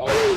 Yeah.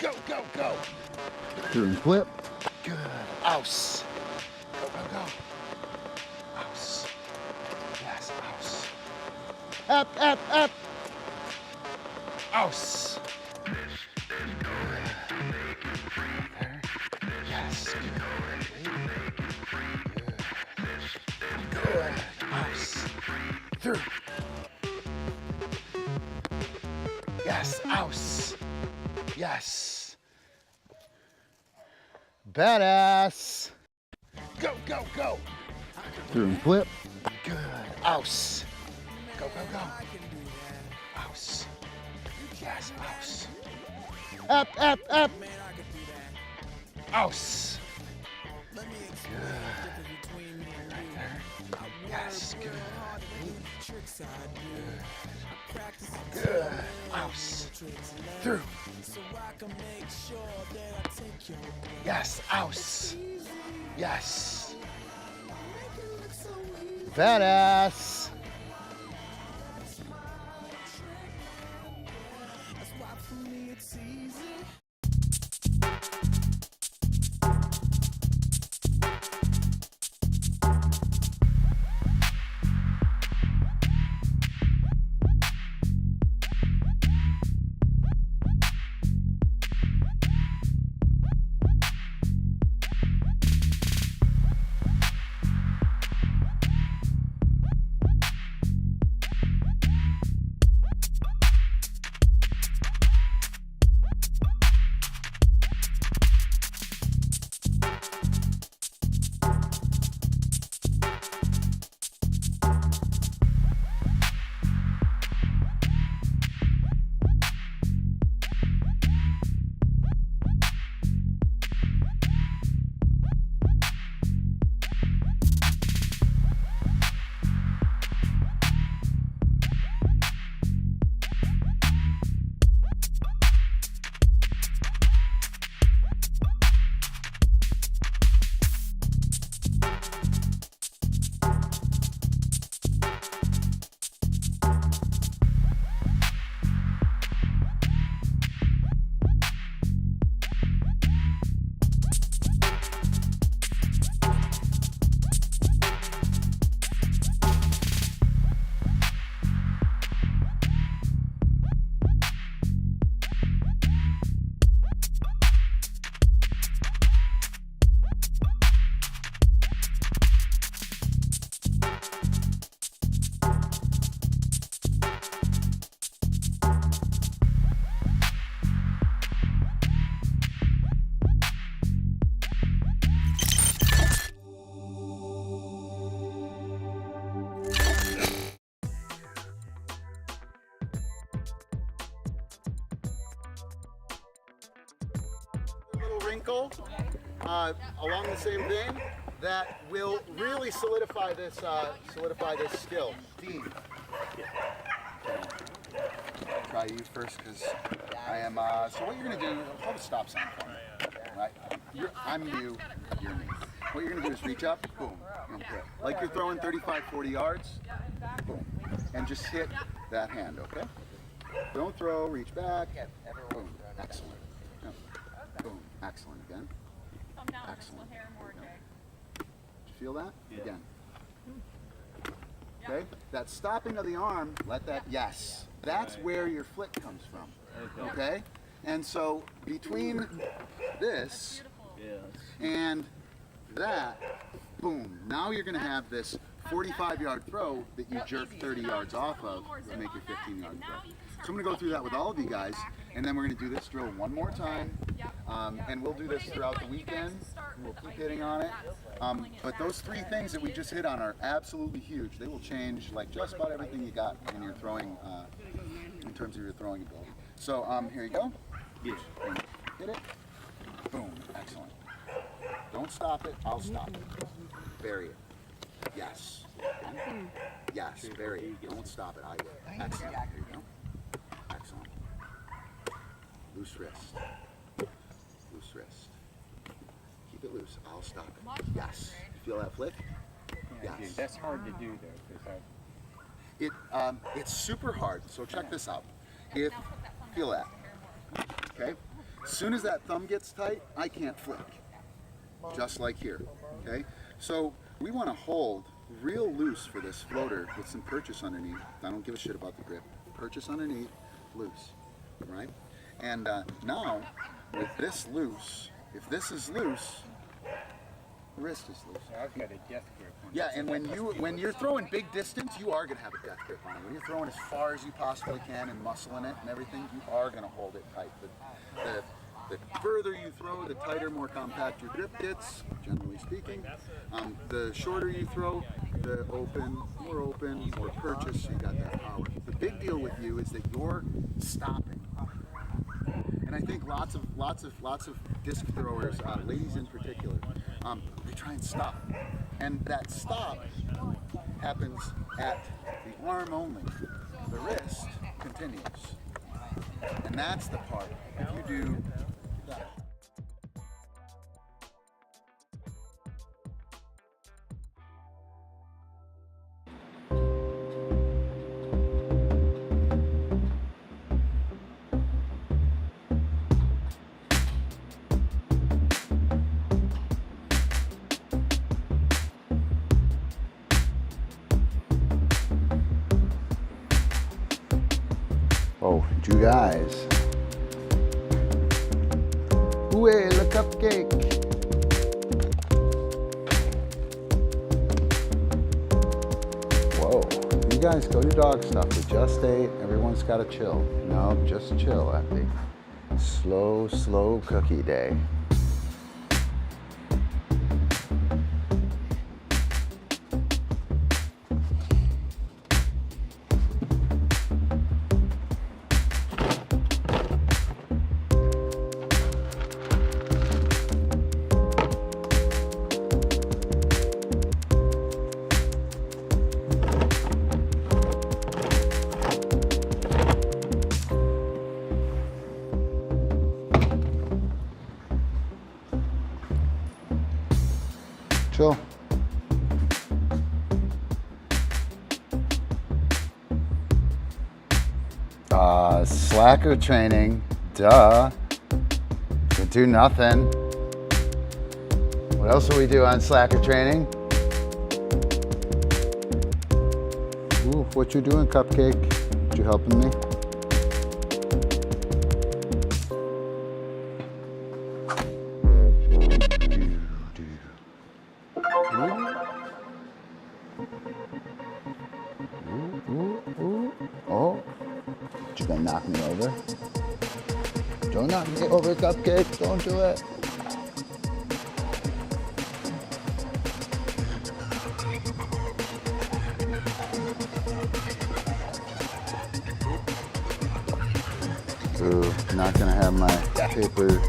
Go, go, go. Turn flip. Good. Ouse. Go, go, go. Ouse. Yes, ouse. Up, up, up. Ouse. There. Yes. Good. Good. Ouse. Through. Yes, ouse. Yes. Badass. Go, go, go. Turn flip. Good. Ouse. Go, go, go. Ouse. Yes, ouse. Up, up, up. Ouse. Good. Right there. Yes, good. Good. Good. Ouse. Through. Yes, ouse. Yes. Badass. tackle along the same vein that will really solidify this skill. Dean. Try you first because I am. So what you're gonna do? Hold a stop sign for me. Right? I'm you. You're me. What you're gonna do is reach up. Boom. And hit. Like you're throwing 35, 40 yards. Boom. And just hit that hand. Okay. Don't throw. Reach back. Boom. Excellent. Boom. Excellent. Again. Excellent. Did you feel that? Again. Okay? That stopping of the arm, let that, yes. That's where your flick comes from. Okay? And so between this and that, boom, now you're going to have this 45-yard throw that you jerk 30 yards off of to make your 15-yard throw. So I'm going to go through that with all of you guys, and then we're going to do this drill one more time, and we'll do this throughout the weekend. We'll keep hitting on it. But those three things that we just hit on are absolutely huge. They will change like just about everything you got when you're throwing, in terms of your throwing ability. So here you go. Hit it. Boom. Excellent. Don't stop it. I'll stop it. Bury it. Yes. Yes. Bury it. Don't stop it. I will. Excellent. There you go. Excellent. Loose wrist. Loose wrist. Keep it loose. I'll stop it. Yes. You feel that flick? Yes. That's hard to do though. It's super hard. So check this out. Feel that. Okay. As soon as that thumb gets tight, I can't flick. Just like here. Okay. So we want to hold real loose for this floater with some purchase underneath. I don't give a shit about the grip. Purchase underneath, loose. Right? And now, with this loose, if this is loose, the wrist is loose. I've got a death grip on Yeah, and when you're throwing big distance, you are gonna have a death grip on it. When you're throwing as far as you possibly can and muscling it and everything, you are gonna hold it tight. The further you throw, the tighter, more compact your grip gets, generally speaking. The shorter you throw, the more purchase, you got that power. The big deal with you is that you're stopping. And I think lots of disc throwers, ladies in particular, they try and stop. And that stop happens at the arm only. The wrist continues. And that's the part. If you do that. Oh, you guys. Ooh, the cupcake. Whoa, you guys go do dog stuff. We just ate. Everyone's got to chill. No, just chill, Eppie. Slow cookie day. Chill. Slacker training, duh. We do nothing. What else do we do on slacker training? Ooh, what you doing, CupCake? You helping me? Oh, you gonna knock me over? Don't knock me over, CupCake. Don't do it. Ooh, not gonna have my paper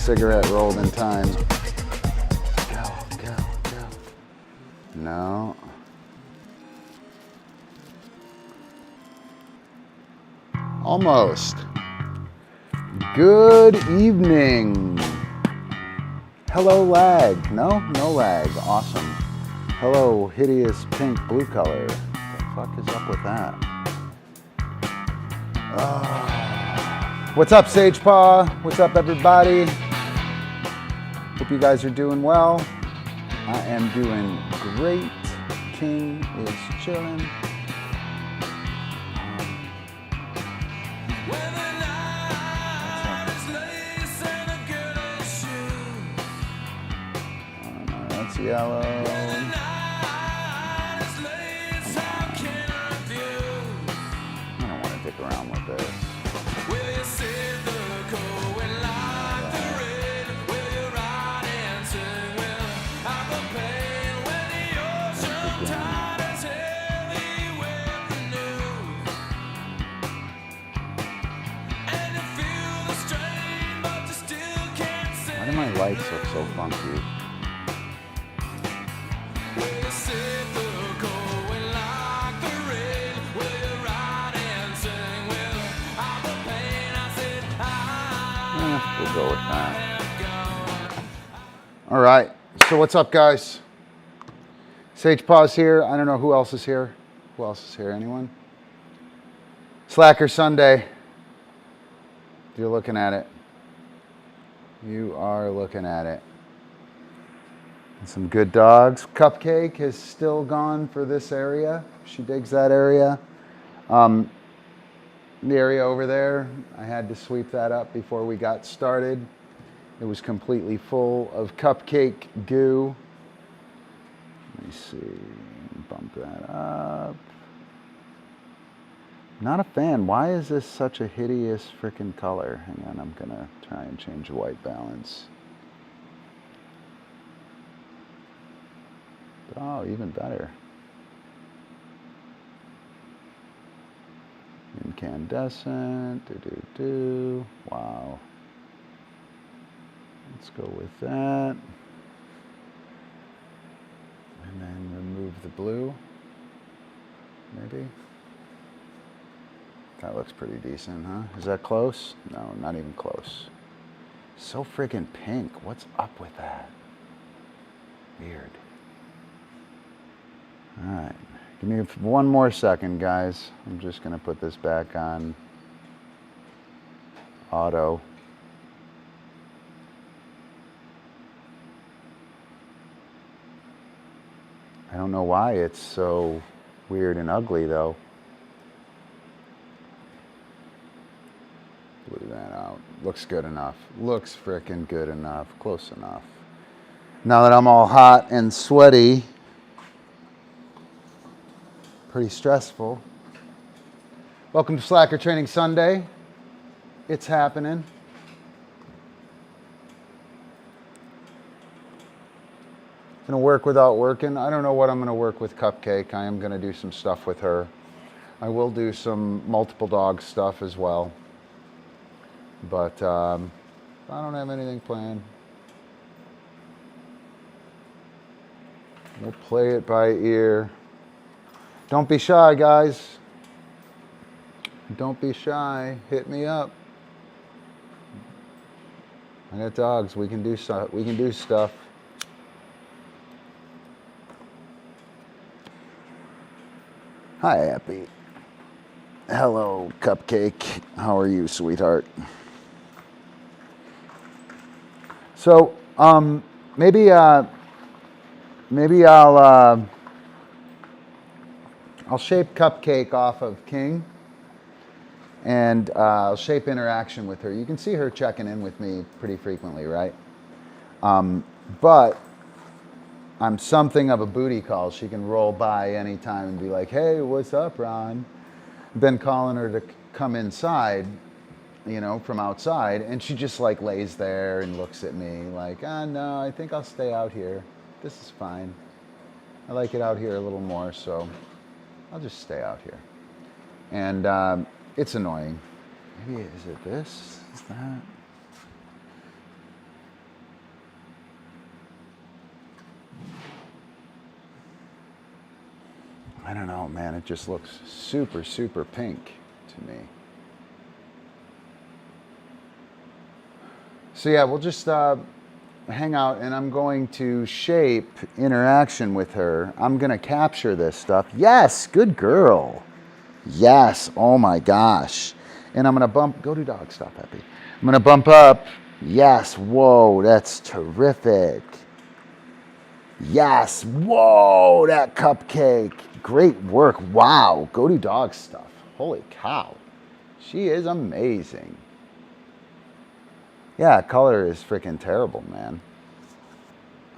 cigarette rolled in time. Go, go, go. No. Almost. Good evening. Hello, lag. No? No lag. Awesome. Hello, hideous pink blue color. What the fuck is up with that? What's up, SagePaw? What's up, everybody? Hope you guys are doing well. I am doing great. King is chilling. That's yellow. I don't want to dick around with this. Why do my lights look so funky? We'll go with that. All right. So what's up, guys? SagePaw's here. I don't know who else is here. Who else is here? Anyone? Slacker Sunday. You're looking at it. You are looking at it. And some good dogs. CupCake is still gone for this area. She digs that area. The area over there, I had to sweep that up before we got started. It was completely full of CupCake goo. Let me see. Bump that up. Not a fan. Why is this such a hideous freaking color? Hang on, I'm gonna try and change the white balance. Oh, even better. Incandescent. Wow. Let's go with that. And then remove the blue. Maybe. That looks pretty decent, huh? Is that close? No, not even close. So freaking pink. What's up with that? Weird. All right. Give me one more second, guys. I'm just going to put this back on auto. I don't know why it's so weird and ugly, though. Blew that out. Looks good enough. Looks frickin' good enough. Close enough. Now that I'm all hot and sweaty, pretty stressful. Welcome to Slacker Training Sunday. It's happening. Gonna work without working. I don't know what I'm gonna work with CupCake. I am gonna do some stuff with her. I will do some multiple dog stuff as well. But I don't have anything planned. We'll play it by ear. Don't be shy, guys. Don't be shy. Hit me up. I got dogs. We can do stuff. We can do stuff. Hi, Eppie. Hello, CupCake. How are you, sweetheart? So, maybe I'll shape CupCake off of King, and I'll shape interaction with her. You can see her checking in with me pretty frequently, right? But I'm something of a booty call. She can roll by anytime and be like, hey, what's up, Ron? Been calling her to come inside, you know, from outside, and she just like lays there and looks at me like, no, I think I'll stay out here. This is fine. I like it out here a little more, so I'll just stay out here. And it's annoying. Maybe, is it this? Is that? I don't know, man. It just looks super, super pink to me. So yeah, we'll just hang out, and I'm going to shape interaction with her. I'm going to capture this stuff. Yes, good girl. Yes, oh my gosh. And I'm going to bump, GoDoDogStuff, Eppie. I'm going to bump up. Yes, whoa, that's terrific. Yes, whoa, that cupcake. Great work. Wow, GoDoDogStuff. Holy cow. She is amazing. Yeah, color is freaking terrible, man.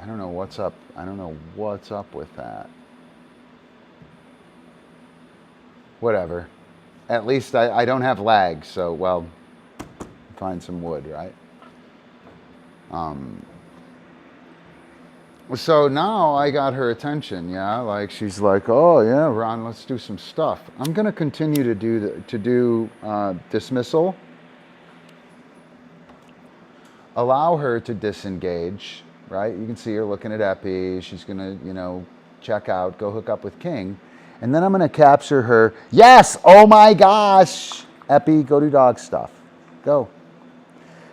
I don't know what's up. I don't know what's up with that. Whatever. At least I don't have lag, so, well, find some wood, right? So now I got her attention, yeah? Like, she's like, oh, yeah, Ron, let's do some stuff. I'm going to continue to do dismissal. Allow her to disengage, right? You can see her looking at Eppie. She's going to, you know, check out, go hook up with King. And then I'm going to capture her. Yes! Oh my gosh! Eppie, GoDoDogStuff. Go.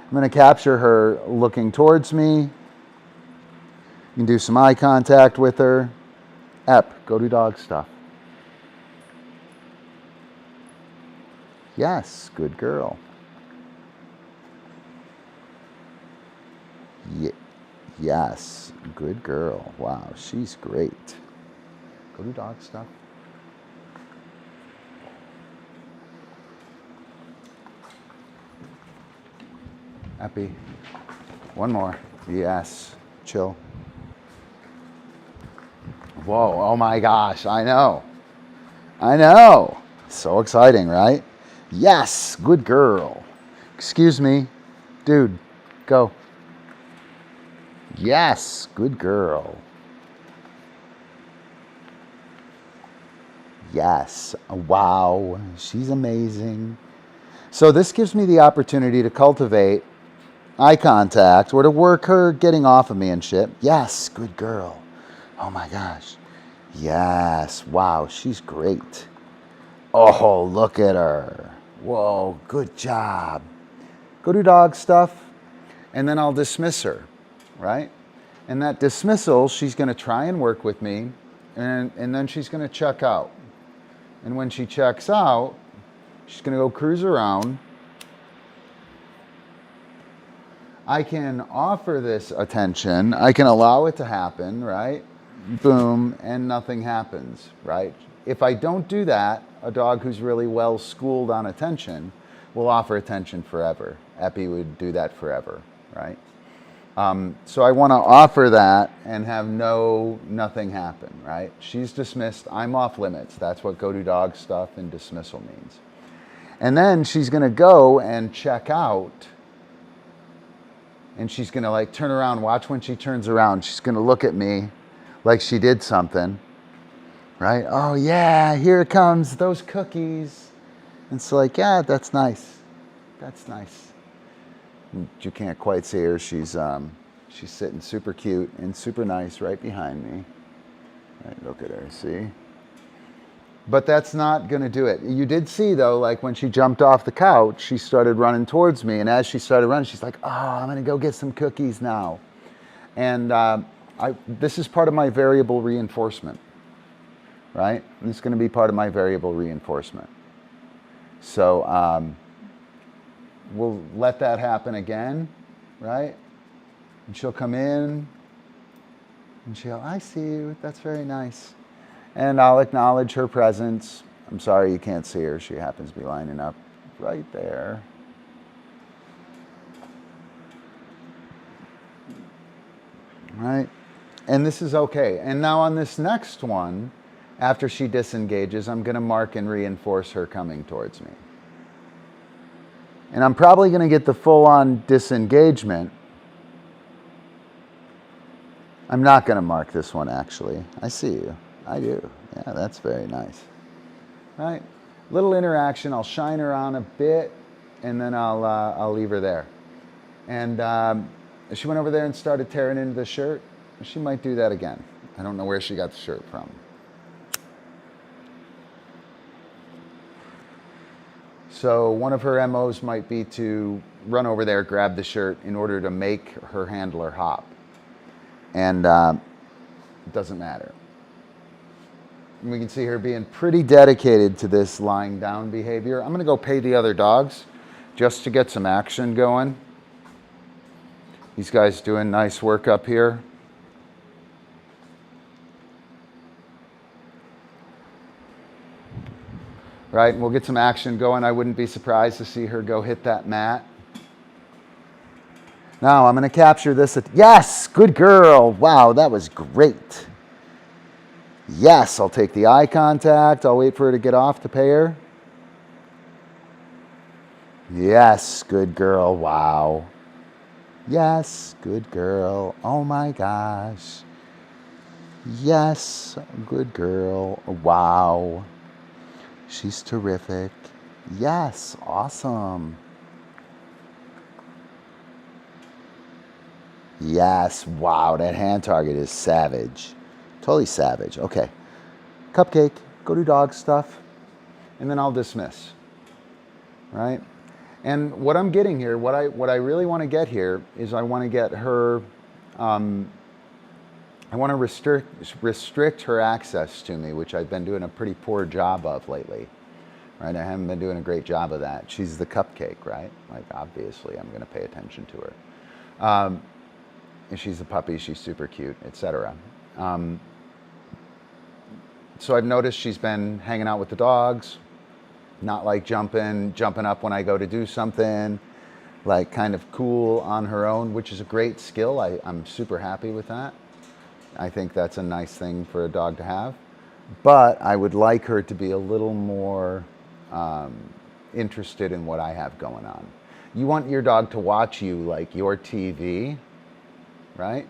I'm going to capture her looking towards me. You can do some eye contact with her. GoDoDogStuff. Yes, good girl. Yes, good girl. Wow, she's great. GoDoDogStuff. Eppie. One more. Yes. Chill. Whoa, oh my gosh, I know. I know. So exciting, right? Yes, good girl. Excuse me. Dude, go. Yes, good girl. Yes. Wow, she's amazing. So this gives me the opportunity to cultivate eye contact or to work her getting off of me and shit. Yes, good girl. Oh my gosh. Yes. Wow, she's great. Oh, look at her. Whoa, good job. GoDoDogStuff, and then I'll dismiss her, right? And that dismissal, she's going to try and work with me, and then she's going to check out. And when she checks out, she's going to go cruise around. I can offer this attention. I can allow it to happen, right? Boom, and nothing happens, right? If I don't do that, a dog who's really well schooled on attention will offer attention forever. Eppie would do that forever, right? So I want to offer that and have nothing happen, right? She's dismissed. I'm off limits. That's what GoDoDogStuff and dismissal means. And then she's going to go and check out. And she's going to like turn around. Watch when she turns around. She's going to look at me like she did something, right? Oh, yeah, here it comes, those cookies. And it's like, yeah, that's nice. That's nice. You can't quite see her. She's sitting super cute and super nice right behind me. Right, look at her, see? But that's not going to do it. You did see, though, like when she jumped off the couch, she started running towards me. And as she started running, she's like, oh, I'm going to go get some cookies now. And this is part of my variable reinforcement, right? This is going to be part of my variable reinforcement. So we'll let that happen again, right? And she'll come in, and she'll, I see you, that's very nice. And I'll acknowledge her presence. I'm sorry you can't see her. She happens to be lining up right there. Right? And this is okay. And now on this next one, after she disengages, I'm going to mark and reinforce her coming towards me. And I'm probably going to get the full-on disengagement. I'm not going to mark this one, actually. I see you. I do. Yeah, that's very nice. Right? Little interaction. I'll shine her on a bit, and then I'll leave her there. And she went over there and started tearing into the shirt. She might do that again. I don't know where she got the shirt from. So one of her MOs might be to run over there, grab the shirt in order to make her handler hop. And it doesn't matter. And we can see her being pretty dedicated to this lying down behavior. I'm going to go pay the other dogs just to get some action going. These guys doing nice work up here. Right, and we'll get some action going. I wouldn't be surprised to see her go hit that mat. Now I'm going to capture this. Yes, good girl. Wow, that was great. Yes, I'll take the eye contact. I'll wait for her to get off to pay her. Yes, good girl. Wow. Yes, good girl. Oh my gosh. Yes, good girl. Wow. She's terrific. Yes, awesome. Yes, wow, that hand target is savage. Totally savage. Okay. CupCake, GoDoDogStuff, and then I'll dismiss. Right? And what I'm getting here, what I really want to get here is I want to get her, I want to restrict her access to me, which I've been doing a pretty poor job of lately. Right? I haven't been doing a great job of that. She's the cupcake, right? Like, obviously, I'm going to pay attention to her. And she's a puppy, she's super cute, etc. So I've noticed she's been hanging out with the dogs, not like jumping up when I go to do something, like kind of cool on her own, which is a great skill. I'm super happy with that. I think that's a nice thing for a dog to have. But I would like her to be a little more interested in what I have going on. You want your dog to watch you like your TV, right?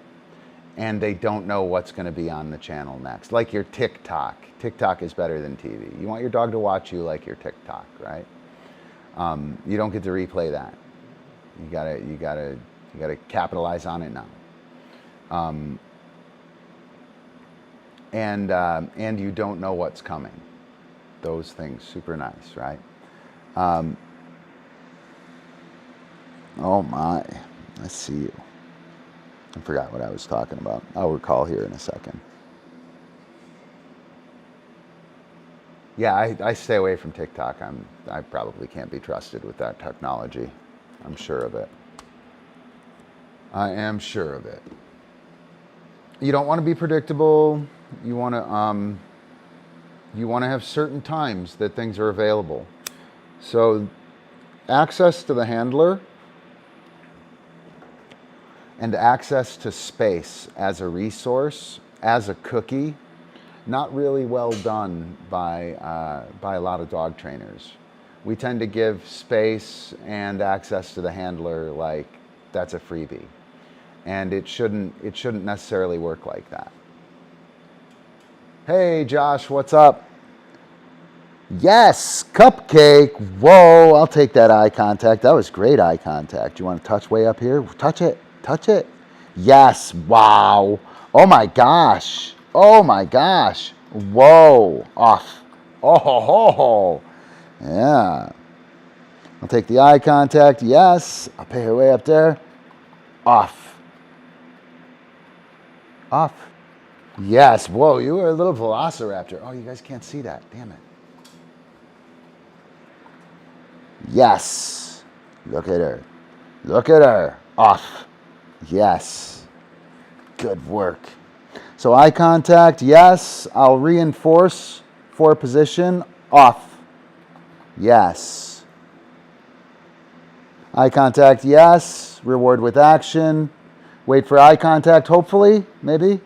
And they don't know what's going to be on the channel next. Like your TikTok. TikTok is better than TV. You want your dog to watch you like your TikTok, right? You don't get to replay that. You gotta capitalize on it now. And you don't know what's coming. Those things, super nice, right? Oh my, I see you. I forgot what I was talking about. I'll recall here in a second. Yeah, I stay away from TikTok. I probably can't be trusted with that technology. I'm sure of it. I am sure of it. You don't want to be predictable. You want to have certain times that things are available. So access to the handler and access to space as a resource, as a cookie, not really well done by a lot of dog trainers. We tend to give space and access to the handler like that's a freebie. And it shouldn't necessarily work like that. Hey Josh, what's up? Yes, CupCake. Whoa, I'll take that eye contact. That was great eye contact. You want to touch way up here? Touch it. Touch it. Yes. Wow. Oh my gosh. Oh my gosh. Whoa. Off. Oh ho ho. Yeah. I'll take the eye contact. Yes. I'll pay her way up there. Off. Off. Yes. Whoa, you were a little velociraptor. Oh, you guys can't see that. Damn it. Yes. Look at her. Look at her. Off. Yes. Good work. So eye contact, yes. I'll reinforce for position. Off. Yes. Eye contact, yes. Reward with action. Wait for eye contact, hopefully, maybe.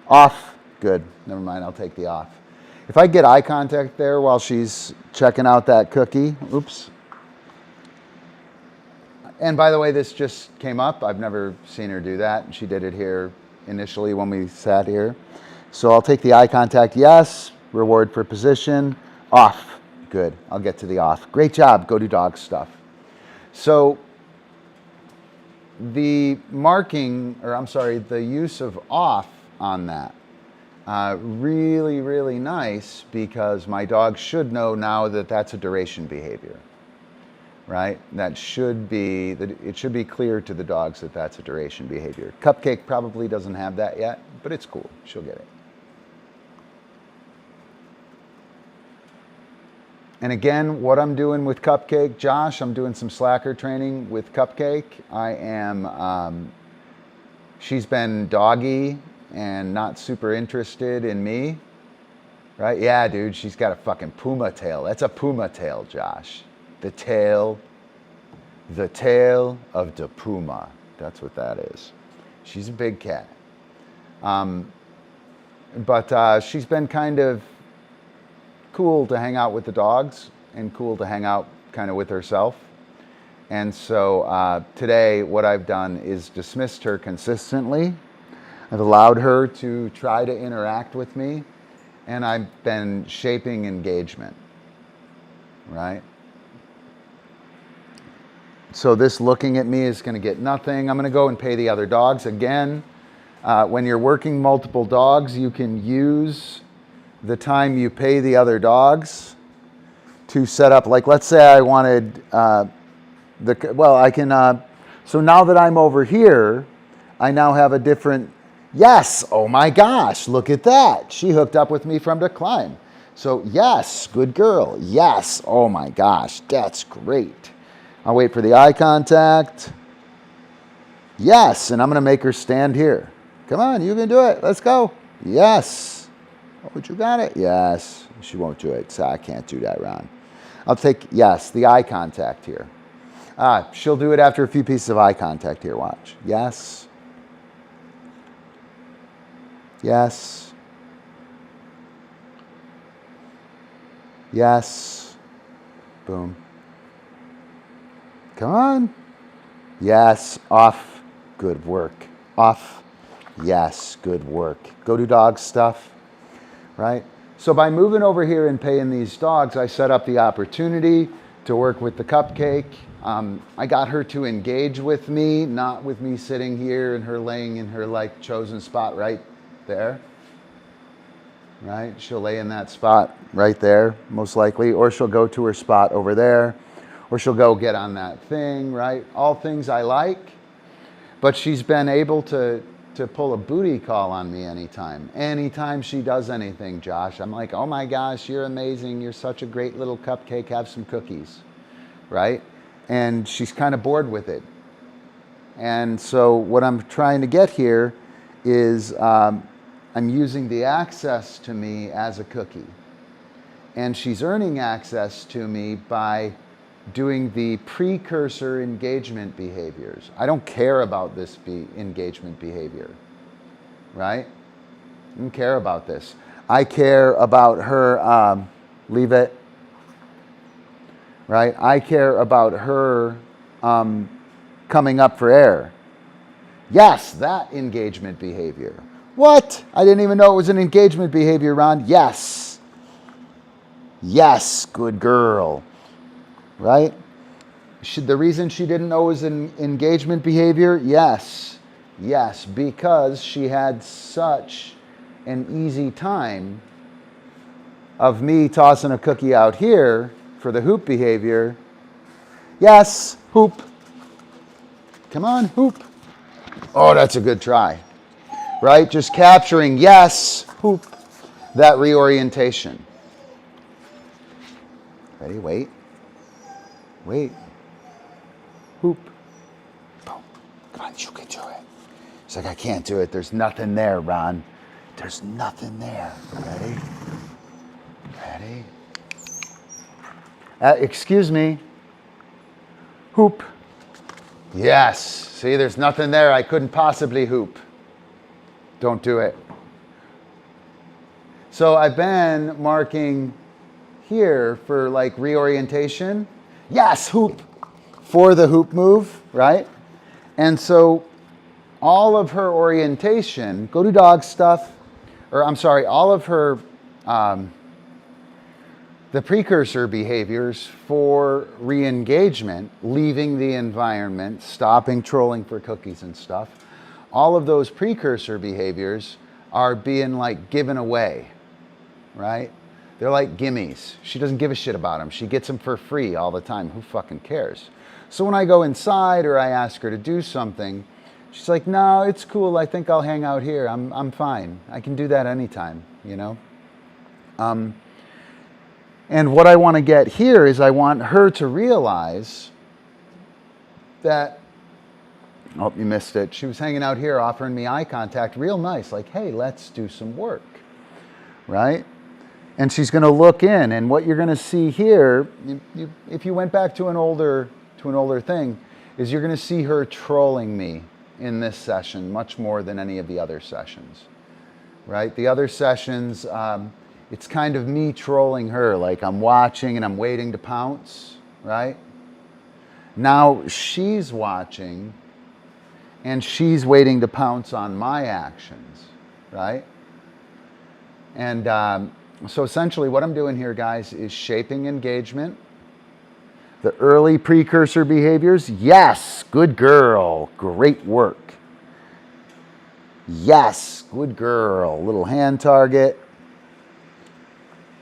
Off. Good. Never mind, I'll take the off. If I get eye contact there while she's checking out that cookie, oops. And by the way, this just came up. I've never seen her do that. She did it here initially when we sat here. So I'll take the eye contact, yes. Reward for position, off. Good, I'll get to the off. Great job, GoDoDogStuff. So the marking, or I'm sorry, the use of off on that really, really nice because my dog should know now that that's a duration behavior, right? It should be clear to the dogs that that's a duration behavior. CupCake probably doesn't have that yet, but it's cool. She'll get it. And again, what I'm doing with CupCake, Josh, I'm doing some slacker training with CupCake. She's been doggy and not super interested in me, right? Yeah, dude, she's got a fucking Puma Tail. That's a Puma Tail, Josh. The tail of the Puma. That's what that is. She's a big cat. But she's been kind of cool to hang out with the dogs and cool to hang out kind of with herself. And so today what I've done is dismissed her consistently. I've allowed her to try to interact with me, and I've been shaping engagement, right? So this looking at me is going to get nothing. I'm going to go and pay the other dogs. Again, when you're working multiple dogs, you can use the time you pay the other dogs to set up, like let's say I wanted, so now that I'm over here, I now have a different, yes, oh my gosh, look at that. She hooked up with me from the climb. So yes, good girl, yes, oh my gosh, that's great. I'll wait for the eye contact. Yes, and I'm gonna make her stand here. Come on, you can do it, let's go. Yes. Oh, you got it? Yes. She won't do it, so I can't do that, Ron. I'll take, yes, the eye contact here. She'll do it after a few pieces of eye contact here, watch. Yes. Yes. Yes. Boom. Come on. Yes. Off. Good work. Off. Yes. Good work. GoDoDogStuff. Right? So by moving over here and paying these dogs, I set up the opportunity to work with the CupCake. I got her to engage with me, not with me sitting here and her laying in her like chosen spot right there. Right? She'll lay in that spot right there, most likely, or she'll go to her spot over there, or she'll go get on that thing, right? All things I like, but she's been able to pull a booty call on me anytime she does anything, Josh. I'm like, oh my gosh, you're amazing. You're such a great little CupCake. Have some cookies, right? And she's kind of bored with it. And so what I'm trying to get here is I'm using the access to me as a cookie. And she's earning access to me by doing the precursor engagement behaviors. I don't care about this engagement behavior, right? I don't care about this. I care about her, leave it, right? I care about her coming up for air. Yes, that engagement behavior. What? I didn't even know it was an engagement behavior, Ron. Yes. Yes, good girl. Right? The reason she didn't know it was an engagement behavior? Yes. Yes, because she had such an easy time of me tossing a cookie out here for the hoop behavior. Yes, hoop. Come on, hoop. Oh, that's a good try. Right? Just capturing, yes, hoop, that reorientation. Ready? Wait. Wait. Hoop. Boom. Come on, you can do it. It's like, I can't do it. There's nothing there, Ron. There's nothing there. Ready? Ready? Excuse me. Hoop. Yes. See, there's nothing there. I couldn't possibly hoop. Don't do it. So I've been marking here for like reorientation. Yes, hoop, for the hoop move, right? And so all of her orientation, GoDoDogStuff, or I'm sorry, all of her, the precursor behaviors for re-engagement, leaving the environment, stopping trolling for cookies and stuff, all of those precursor behaviors are being like given away, right? They're like gimmies. She doesn't give a shit about them. She gets them for free all the time. Who fucking cares? So when I go inside or I ask her to do something, she's like, no, it's cool. I think I'll hang out here. I'm fine. I can do that anytime, you know? And what I want to get here is I want her to realize that, oh, you missed it. She was hanging out here offering me eye contact real nice, like, hey, let's do some work, right? And she's going to look in, and what you're going to see here, if you went back to an older thing, is you're going to see her trolling me in this session much more than any of the other sessions, right? The other sessions, it's kind of me trolling her, like I'm watching and I'm waiting to pounce, right? Now she's watching and she's waiting to pounce on my actions, right? And so essentially what I'm doing here, guys, is shaping engagement. The early precursor behaviors, yes, good girl, great work. Yes, good girl, little hand target.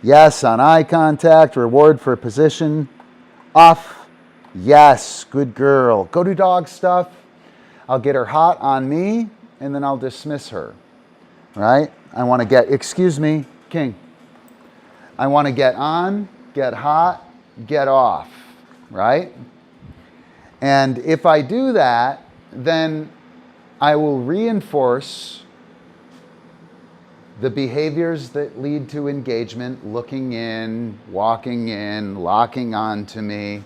Yes, on eye contact, reward for position. Off, yes, good girl. GoDoDogStuff, I'll get her hot on me, and then I'll dismiss her, right? I want to get, excuse me, King. I want to get on, get hot, get off, right? And if I do that, then I will reinforce the behaviors that lead to engagement, looking in, walking in, locking onto me,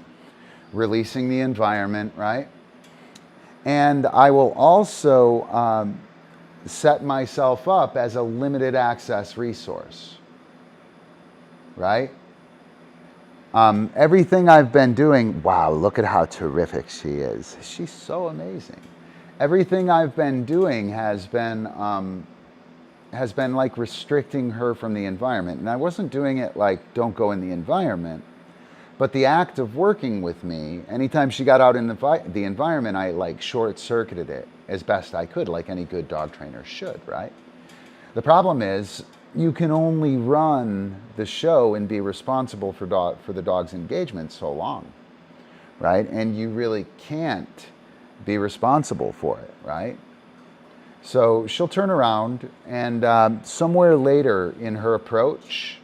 releasing the environment, right? And I will also set myself up as a limited access resource, right? Everything I've been doing, wow, look at how terrific she is. She's so amazing. Everything I've been doing has been like restricting her from the environment. And I wasn't doing it like, don't go in the environment, but the act of working with me, anytime she got out in the environment, I like short-circuited it as best I could, like any good dog trainer should, right? The problem is, you can only run the show and be responsible for the dog's engagement so long, right? And you really can't be responsible for it, right? So she'll turn around and somewhere later in her approach,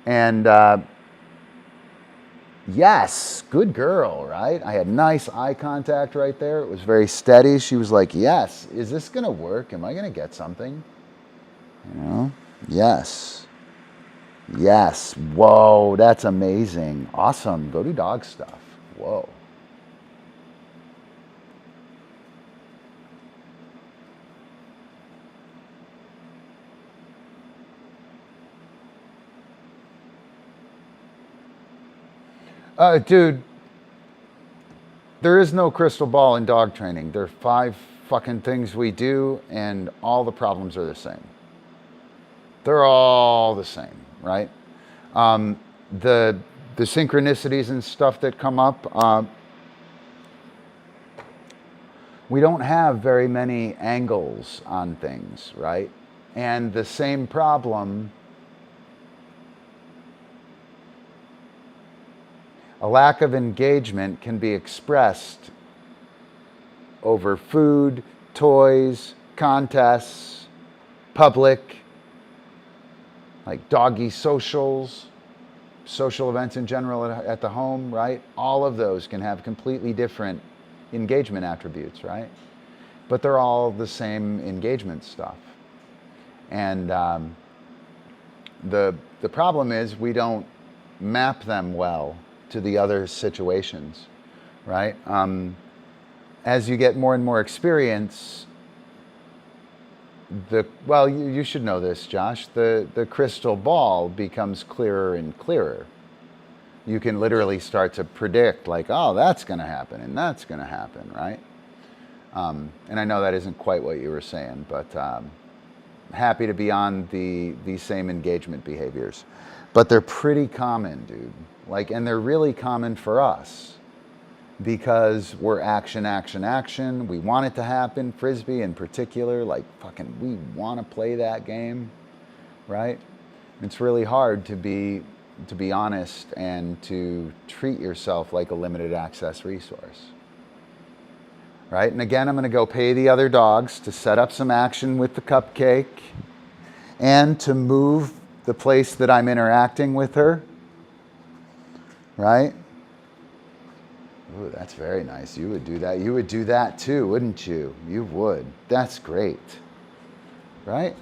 and yes, good girl, right? I had nice eye contact right there. It was very steady. She was like, yes, is this gonna work? Am I gonna get something? You know, yes, yes, whoa, that's amazing. Awesome, GoDoDogStuff, whoa. Dude, there is no crystal ball in dog training. There are 5 fucking things we do, and all the problems are the same. They're all the same, right? The synchronicities and stuff that come up, we don't have very many angles on things, right? And the same problem, a lack of engagement can be expressed over food, toys, contests, public, like doggy socials, social events in general at the home, right? All of those can have completely different engagement attributes, right? But they're all the same engagement stuff. And the problem is we don't map them well to the other situations, right? As you get more and more experience, well, you should know this, Josh, the crystal ball becomes clearer and clearer. You can literally start to predict, like, oh, that's gonna happen and that's gonna happen, right? And I know that isn't quite what you were saying, but happy to be on the same engagement behaviors. But they're pretty common, dude. Like, and they're really common for us. because we're action, action, action. We want it to happen. Frisbee in particular, like fucking, we want to play that game, right? It's really hard to be honest and to treat yourself like a limited access resource, right? And again, I'm going to go pay the other dogs to set up some action with the CupCake and to move the place that I'm interacting with her, right? Ooh, that's very nice. You would do that. You would do that too, wouldn't you? You would. That's great, right?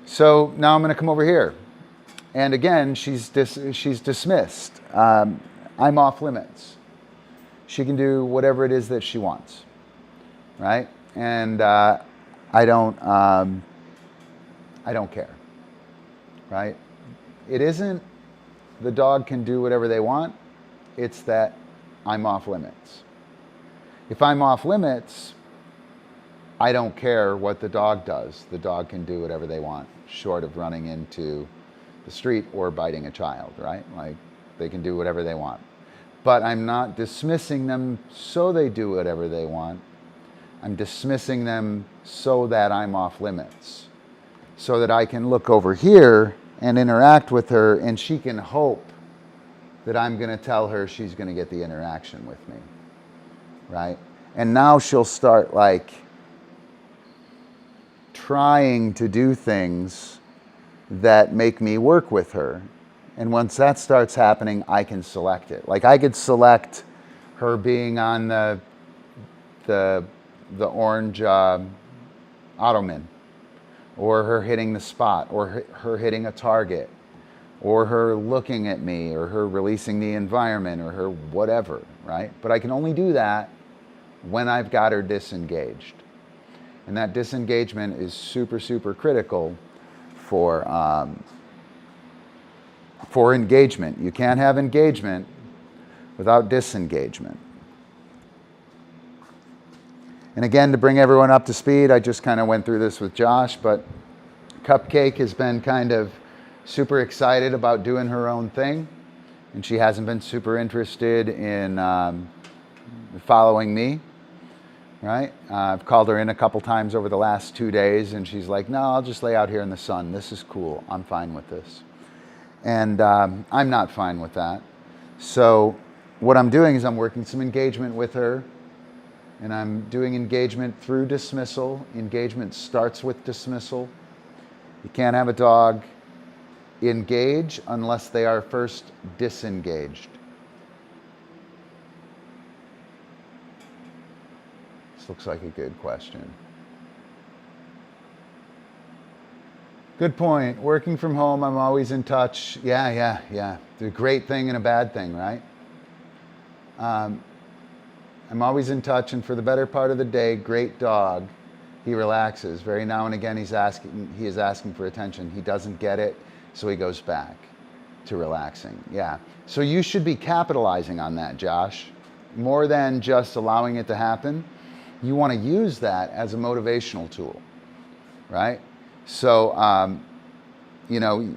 So now I'm going to come over here. And again, she's dismissed. I'm off limits. She can do whatever it is that she wants, right? And I don't care, right? It isn't the dog can do whatever they want. It's that I'm off limits. If I'm off limits, I don't care what the dog does. The dog can do whatever they want, short of running into the street or biting a child, right? Like, they can do whatever they want. But I'm not dismissing them so they do whatever they want. I'm dismissing them so that I'm off limits, so that I can look over here and interact with her, and she can hope that I'm going to tell her she's going to get the interaction with me, right? And now she'll start like trying to do things that make me work with her. And once that starts happening, I can select it. Like, I could select her being on the orange ottoman, or her hitting the spot, or her hitting a target, or her looking at me, or her releasing the environment, or her whatever, right? But I can only do that when I've got her disengaged. And that disengagement is super, super critical for engagement. You can't have engagement without disengagement. And again, to bring everyone up to speed, I just kind of went through this with Josh, but CupCake has been kind of super excited about doing her own thing, and she hasn't been super interested in following me, right? I've called her in a couple times over the last 2 days, and she's like, no, I'll just lay out here in the sun. This is cool. I'm fine with this. And I'm not fine with that. So what I'm doing is I'm working some engagement with her, and I'm doing engagement through dismissal. Engagement starts with dismissal. You can't have a dog engage unless they are first disengaged. This looks like a good question. Good point. Working from home, I'm always in touch. Yeah. It's a great thing and a bad thing, right? I'm always in touch, and for the better part of the day, great dog. He relaxes. Very now and again, he is asking for attention. He doesn't get it, so he goes back to relaxing. Yeah. So you should be capitalizing on that, Josh. More than just allowing it to happen. You want to use that as a motivational tool, right? So, you know,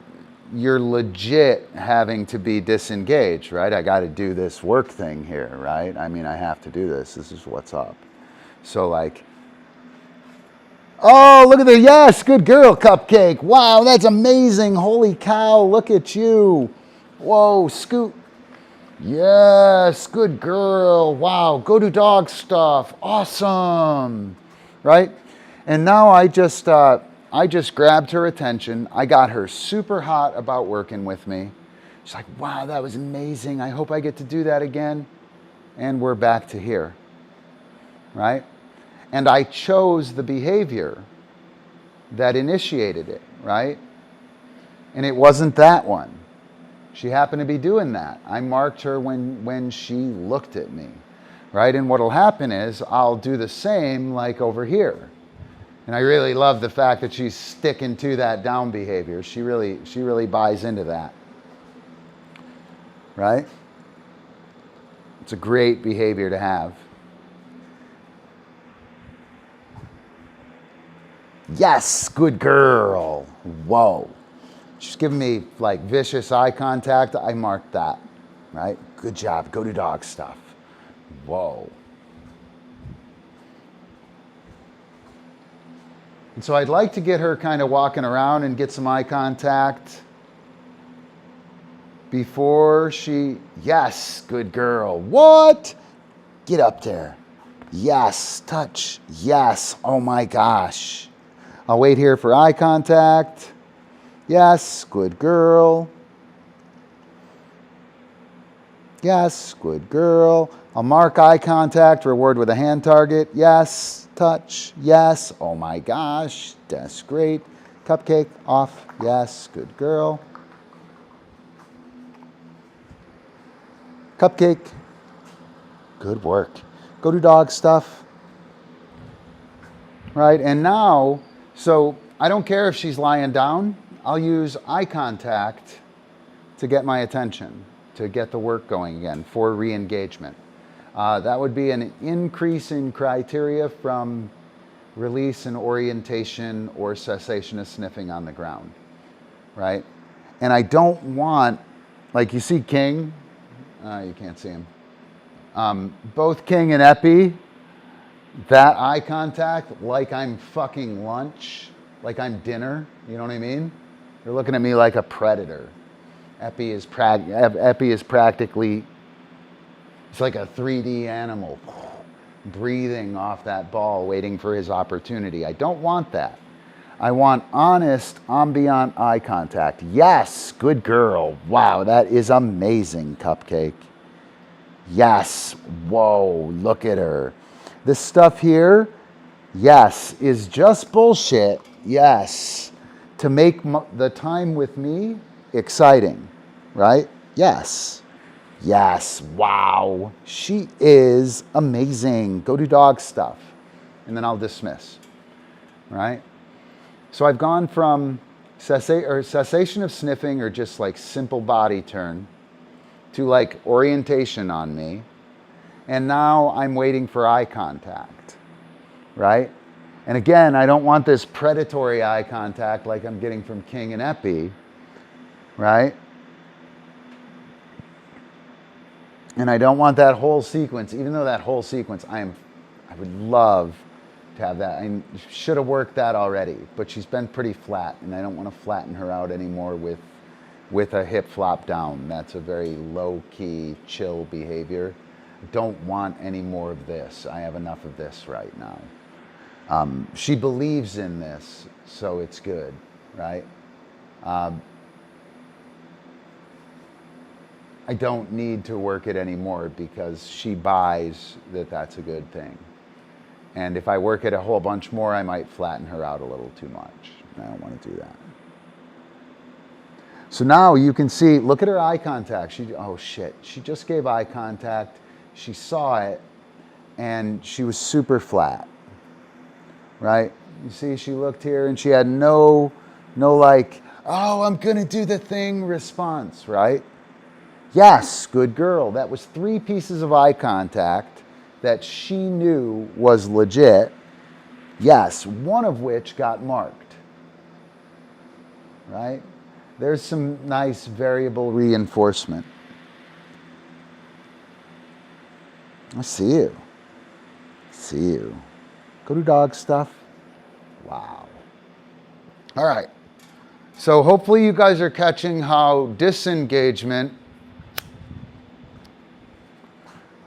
you're legit having to be disengaged, right? I got to do this work thing here, right? I mean, I have to do this. This is what's up. So, like, oh, look at the, yes, good girl, CupCake. Wow, that's amazing. Holy cow, look at you. Whoa, scoot. Yes, good girl. Wow, GoDoDogStuff. Awesome. Right? And now I just grabbed her attention. I got her super hot about working with me. She's like, wow, that was amazing. I hope I get to do that again. And we're back to here. Right? And I chose the behavior that initiated it, right? And it wasn't that one. She happened to be doing that. I marked her when she looked at me, right? And what'll happen is I'll do the same like over here. And I really love the fact that she's sticking to that down behavior. She really buys into that, right? It's a great behavior to have. Yes, good girl. Whoa. She's giving me like vicious eye contact. I marked that, right? Good job. GoDoDogStuff. Whoa. And so I'd like to get her kind of walking around and get some eye contact before she, yes, good girl. What? Get up there. Yes, touch. Yes, oh my gosh. I'll wait here for eye contact. Yes, good girl. Yes, good girl. I'll mark eye contact, reward with a hand target. Yes, touch. Yes, oh my gosh, that's great. CupCake, off. Yes, good girl. CupCake, good work. GoDoDogStuff. Right, and now, so I don't care if she's lying down. I'll use eye contact to get my attention, to get the work going again for re-engagement. That would be an increase in criteria from release and orientation or cessation of sniffing on the ground, right? And I don't want, like you see King, you can't see him. Both King and Eppie, that eye contact, like I'm fucking lunch, like I'm dinner, you know what I mean? They're looking at me like a predator. Eppie is practically, it's like a 3D animal, breathing off that ball, waiting for his opportunity. I don't want that. I want honest, ambient eye contact. Yes, good girl. Wow, that is amazing, CupCake. Yes, whoa, look at her. This stuff here, yes, is just bullshit, yes, to make the time with me exciting, right? Yes. Yes, wow, she is amazing. GoDoDogStuff, and then I'll dismiss, right? So I've gone from cessation of sniffing or just like simple body turn to like orientation on me, and now I'm waiting for eye contact, right? And again, I don't want this predatory eye contact like I'm getting from King and Eppie, right? And I don't want that whole sequence, even though that whole sequence, I would love to have that. I should have worked that already, but she's been pretty flat, and I don't want to flatten her out anymore with a hip flop down. That's a very low-key, chill behavior. Don't want any more of this. I have enough of this right now. She believes in this, so it's good, right? I don't need to work it anymore because she buys that that's a good thing. And if I work it a whole bunch more, I might flatten her out a little too much. I don't want to do that. So now you can see, look at her eye contact. Oh shit, she just gave eye contact. She saw it and she was super flat, right? You see, she looked here and she had no like, oh, I'm gonna do the thing response, right? Yes, good girl. That was 3 pieces of eye contact that she knew was legit. Yes, one of which got marked, right? There's some nice variable reinforcement. I see you. See you. GoDoDogStuff. Wow. All right. So hopefully you guys are catching how disengagement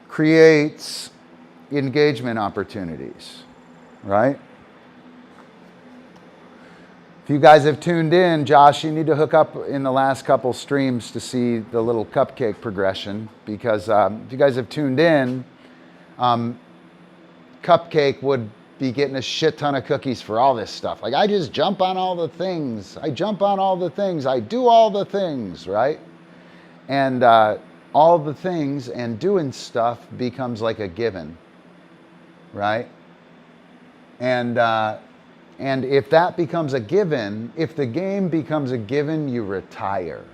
creates engagement opportunities, right? If you guys have tuned in, Josh, you need to hook up in the last couple streams to see the little CupCake progression, because if you guys have tuned in, CupCake would be getting a shit ton of cookies for all this stuff. Like, I just jump on all the things. I jump on all the things. I do all the things, right? And all the things and doing stuff becomes like a given, right? And if that becomes a given, if the game becomes a given, you retire.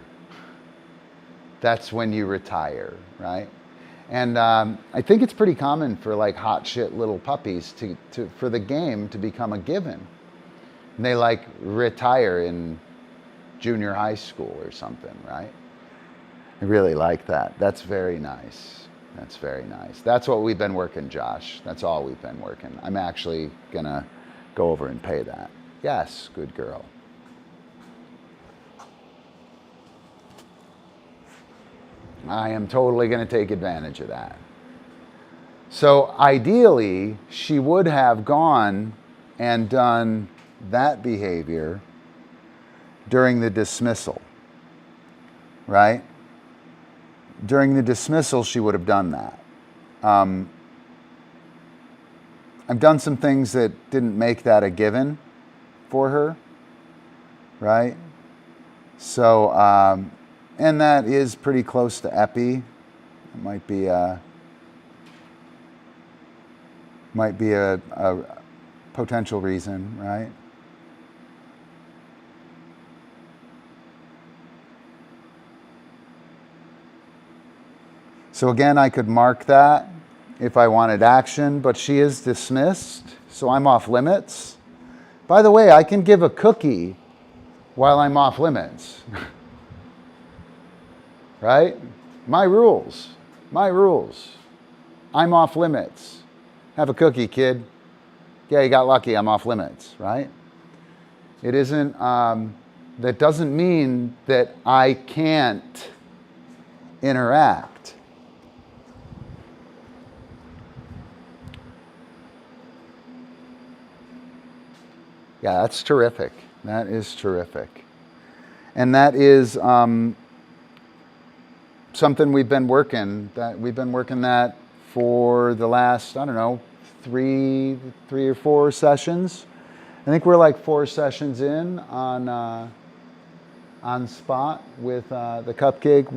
That's when you retire, right? And I think it's pretty common for like hot shit little puppies for the game to become a given. And they like retire in junior high school or something, right? I really like that. That's very nice. That's very nice. That's what we've been working, Josh. That's all we've been working. I'm actually going to go over and pay that. Yes, good girl. I am totally going to take advantage of that. So ideally, she would have gone and done that behavior during the dismissal, right? During the dismissal, she would have done that. I've done some things that didn't make that a given for her, right? So, and that is pretty close to Eppie. It might be a potential reason, right? So again, I could mark that if I wanted action, but she is dismissed, so I'm off limits. By the way, I can give a cookie while I'm off limits. Right? My rules. My rules. I'm off limits. Have a cookie, kid. Yeah, you got lucky, I'm off limits, right? It isn't, that doesn't mean that I can't interact. Yeah, that's terrific. That is terrific. And that is something we've been working. We've been working that for the last, I don't know, three or four sessions. I think we're like 4 sessions in on Spot with the CupCake.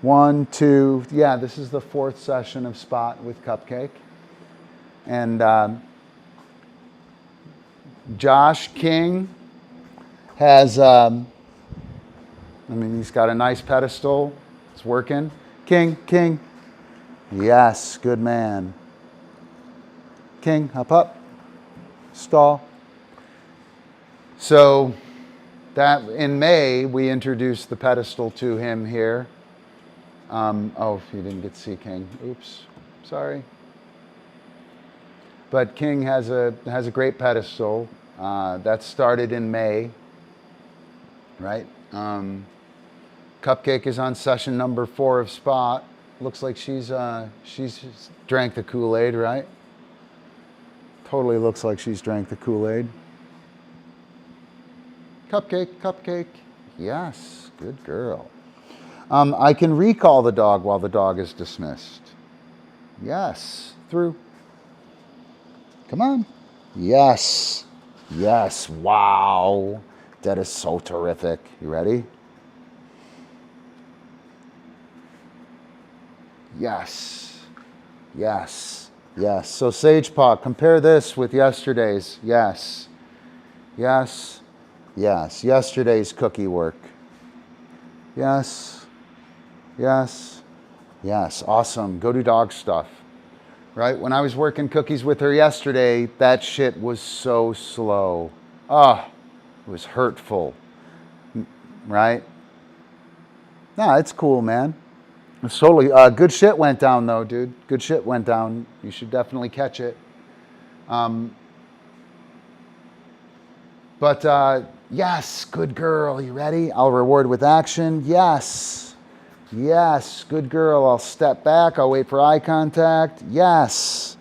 1, 2. Yeah, this is the 4th session of Spot with CupCake. And Josh King has, he's got a nice pedestal. It's working. King. Yes, good man. King, hop up. Stall. So that in May, we introduced the pedestal to him here. Oh, you didn't get to see King. Oops, sorry. But King has a great pedestal. That started in May, right? CupCake is on session number 4 of Spot. Looks like she's drank the Kool-Aid, right? Totally looks like she's drank the Kool-Aid. CupCake. Yes, good girl. I can recall the dog while the dog is dismissed. Yes, through. Come on. Yes. Wow. That is so terrific. You ready? Yes. So SagePaw, compare this with yesterday's. Yes. Yesterday's cookie work. Yes. Awesome. GoDoDogStuff. Right? When I was working cookies with her yesterday, that shit was so slow. It was hurtful. Right? Nah, it's cool, man. It's totally, good shit went down though, dude. Good shit went down. You should definitely catch it. Yes, good girl. You ready? I'll reward with action. Yes, good girl. I'll step back. I'll wait for eye contact. Yes.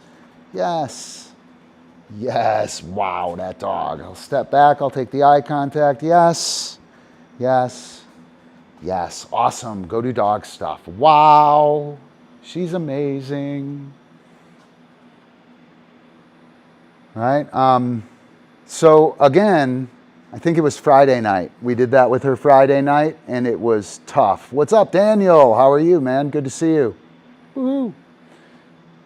Wow, that dog. I'll step back. I'll take the eye contact. Yes. Awesome. GoDoDogStuff. Wow. She's amazing. Right? So again, I think it was Friday night. We did that with her Friday night, and it was tough. What's up, Daniel? How are you, man? Good to see you. Woohoo.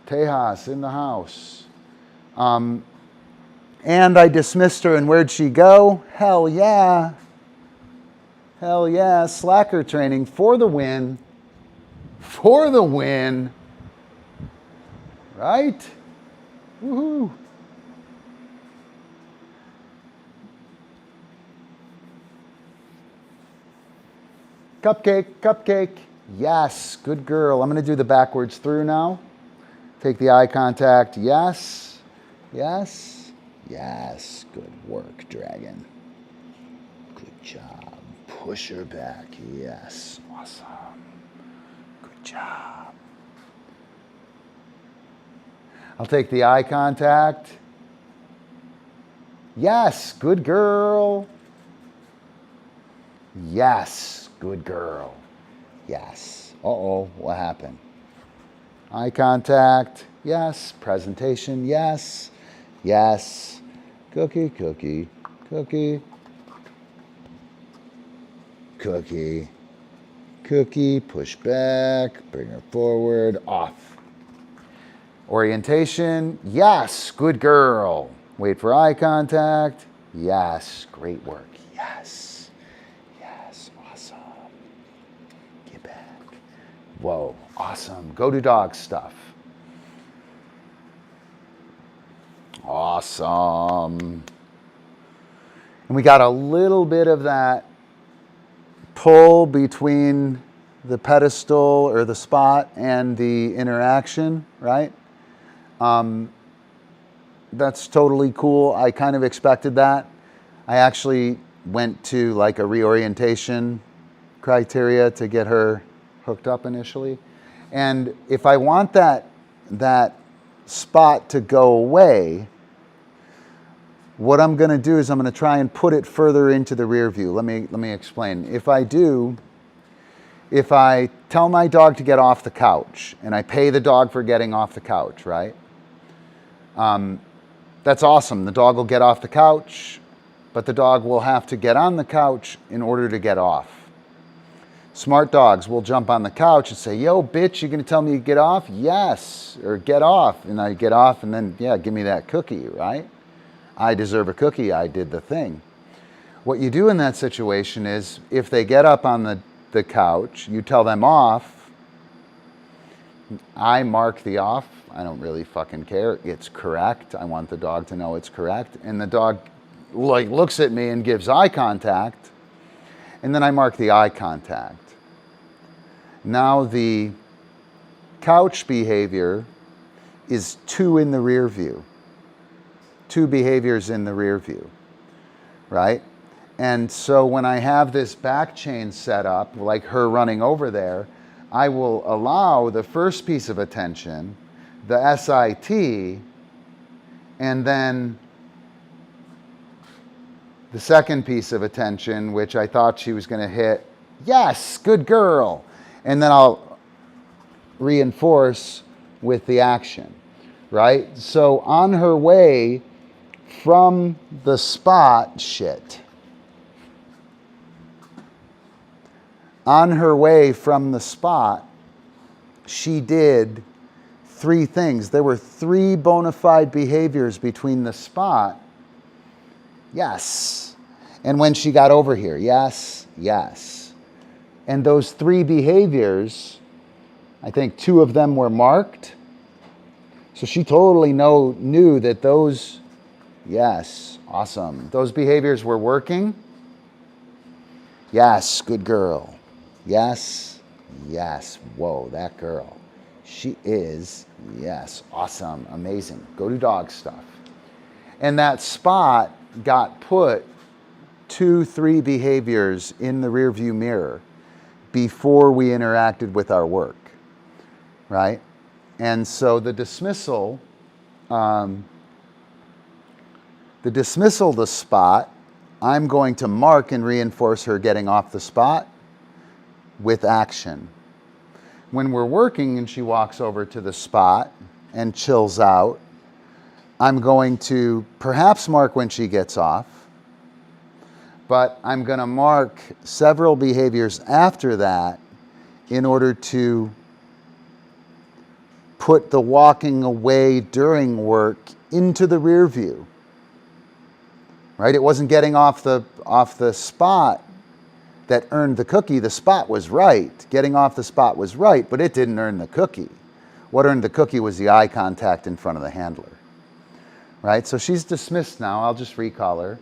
Tejas in the house. And I dismissed her, and where'd she go? Hell yeah. Slacker training for the win. Right? Woohoo. CupCake. Yes, good girl. I'm going to do the backwards through now. Take the eye contact. Yes, yes, yes. Good work, dragon. Good job. Push her back. Yes, awesome. Good job. I'll take the eye contact. Yes, good girl. Yes, good girl. Yes. Uh-oh, what happened? Eye contact. Yes. Presentation. Yes. Yes. Cookie, cookie, cookie. Cookie. Cookie. Push back. Bring her forward. Off. Orientation. Yes. Good girl. Wait for eye contact. Yes. Great work. Yes. Yes. Awesome. Get back. Whoa. Awesome. GoDoDogStuff. Awesome. And we got a little bit of that pull between the pedestal or the spot and the interaction, right? That's totally cool. I kind of expected that. I actually went to like a reorientation criteria to get her hooked up initially. And if I want that spot to go away, what I'm going to do is I'm going to try and put it further into the rear view. Let me explain. If I tell my dog to get off the couch and I pay the dog for getting off the couch, right? That's awesome. The dog will get off the couch, but the dog will have to get on the couch in order to get off. Smart dogs will jump on the couch and say, yo, bitch, you gonna tell me to get off? Yes, or get off. And I get off and then, yeah, give me that cookie, right? I deserve a cookie, I did the thing. What you do in that situation is, if they get up on the couch, you tell them off, I mark the off, I don't really fucking care, it's correct, I want the dog to know it's correct, and the dog like looks at me and gives eye contact, and then I mark the eye contact. Now the couch behavior is 2 in the rear view. 2 behaviors in the rear view, right? And so when I have this back chain set up, like her running over there, I will allow the first piece of attention, the SIT, and then the second piece of attention, which I thought she was going to hit, yes, good girl. And then I'll reinforce with the action, right? So on her way from the spot, on her way from the spot, she did 3 things. There were 3 bona fide behaviors between the spot. Yes. And when she got over here, yes, yes. And those 3 behaviors, I think 2 of them were marked. So she totally knew that those, yes, awesome. Those behaviors were working. Yes, good girl. Yes, yes. Whoa, that girl. She is, yes, awesome, amazing. GoDoDogStuff. And that spot got put 2-3 behaviors in the rear view mirror before we interacted with our work, right? And so the dismissal, the spot, I'm going to mark and reinforce her getting off the spot with action. When we're working and she walks over to the spot and chills out, I'm going to perhaps mark when she gets off, but I'm going to mark several behaviors after that in order to put the walking away during work into the rear view. Right? It wasn't getting off the spot that earned the cookie. The spot was right. Getting off the spot was right, but it didn't earn the cookie. What earned the cookie was the eye contact in front of the handler. Right? So she's dismissed now. I'll just recall her.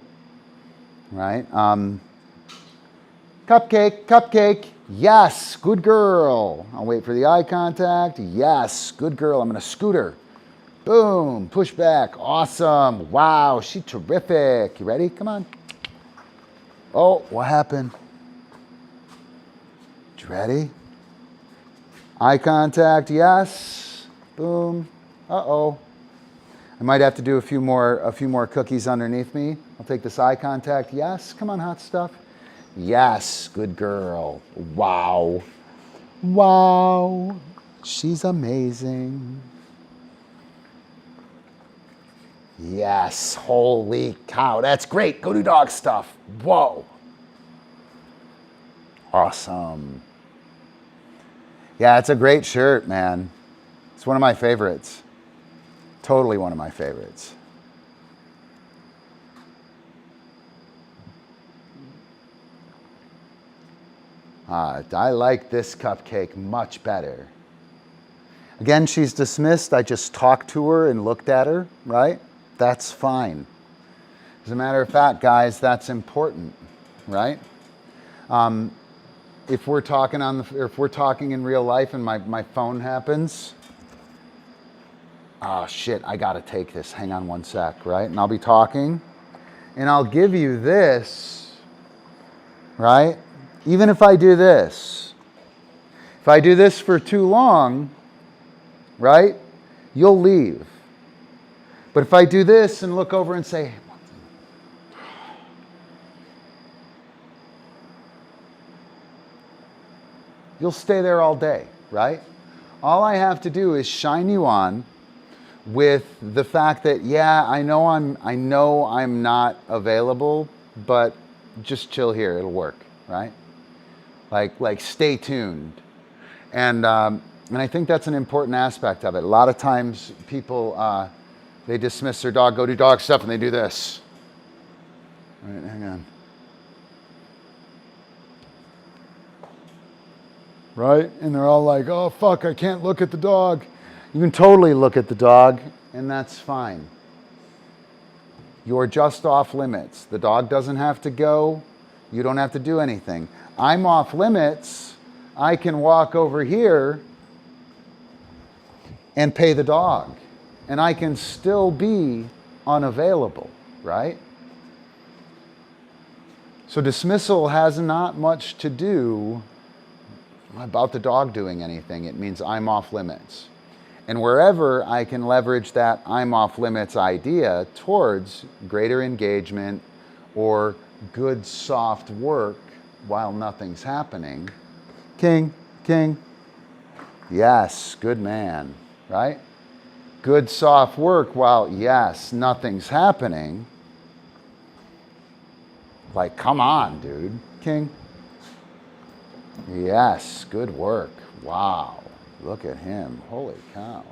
Right? Cupcake, cupcake, Yes, good girl. I'll wait for the eye contact. Yes, good girl. I'm going to scoot her. Boom, push back. Awesome. Wow, she's terrific. You ready? Come on. Oh, what happened? You ready? Eye contact, yes. Boom. Uh-oh. I might have to do a few more cookies underneath me. I'll take this eye contact. Yes. Come on, hot stuff. Yes, good girl. Wow. Wow. She's amazing. Yes. Holy cow. That's great. GoDoDogStuff. Whoa. Awesome. Yeah, it's a great shirt, man. It's one of my favorites. Totally one of my favorites. I like this cupcake much better. Again, she's dismissed. I just talked to her and looked at her, right? That's fine. As a matter of fact, guys, that's important, right? If we're talking in real life and my phone happens, oh shit, I gotta take this. Hang on one sec, right? And I'll be talking, and I'll give you this, right? Even if I do this, if I do this for too long, right, you'll leave. But if I do this and look over and say, you'll stay there all day, right? All I have to do is shine you on with the fact that, yeah, I know I'm not available, but just chill here, it'll work, right? Like stay tuned. And I think that's an important aspect of it. A lot of times people, they dismiss their dog, GoDoDogStuff, and they do this. All right, hang on. Right? And they're all like, oh, fuck, I can't look at the dog. You can totally look at the dog, and that's fine. You're just off limits. The dog doesn't have to go. You don't have to do anything. I'm off limits. I can walk over here and pay the dog. And I can still be unavailable, right? So dismissal has not much to do about the dog doing anything. It means I'm off limits. And wherever I can leverage that I'm off limits idea towards greater engagement or good soft work while nothing's happening. King, king. Yes, good man, right? Good soft work while, yes, nothing's happening. Like, come on, dude. King. Yes, good work. Wow. Look at him. Holy cow.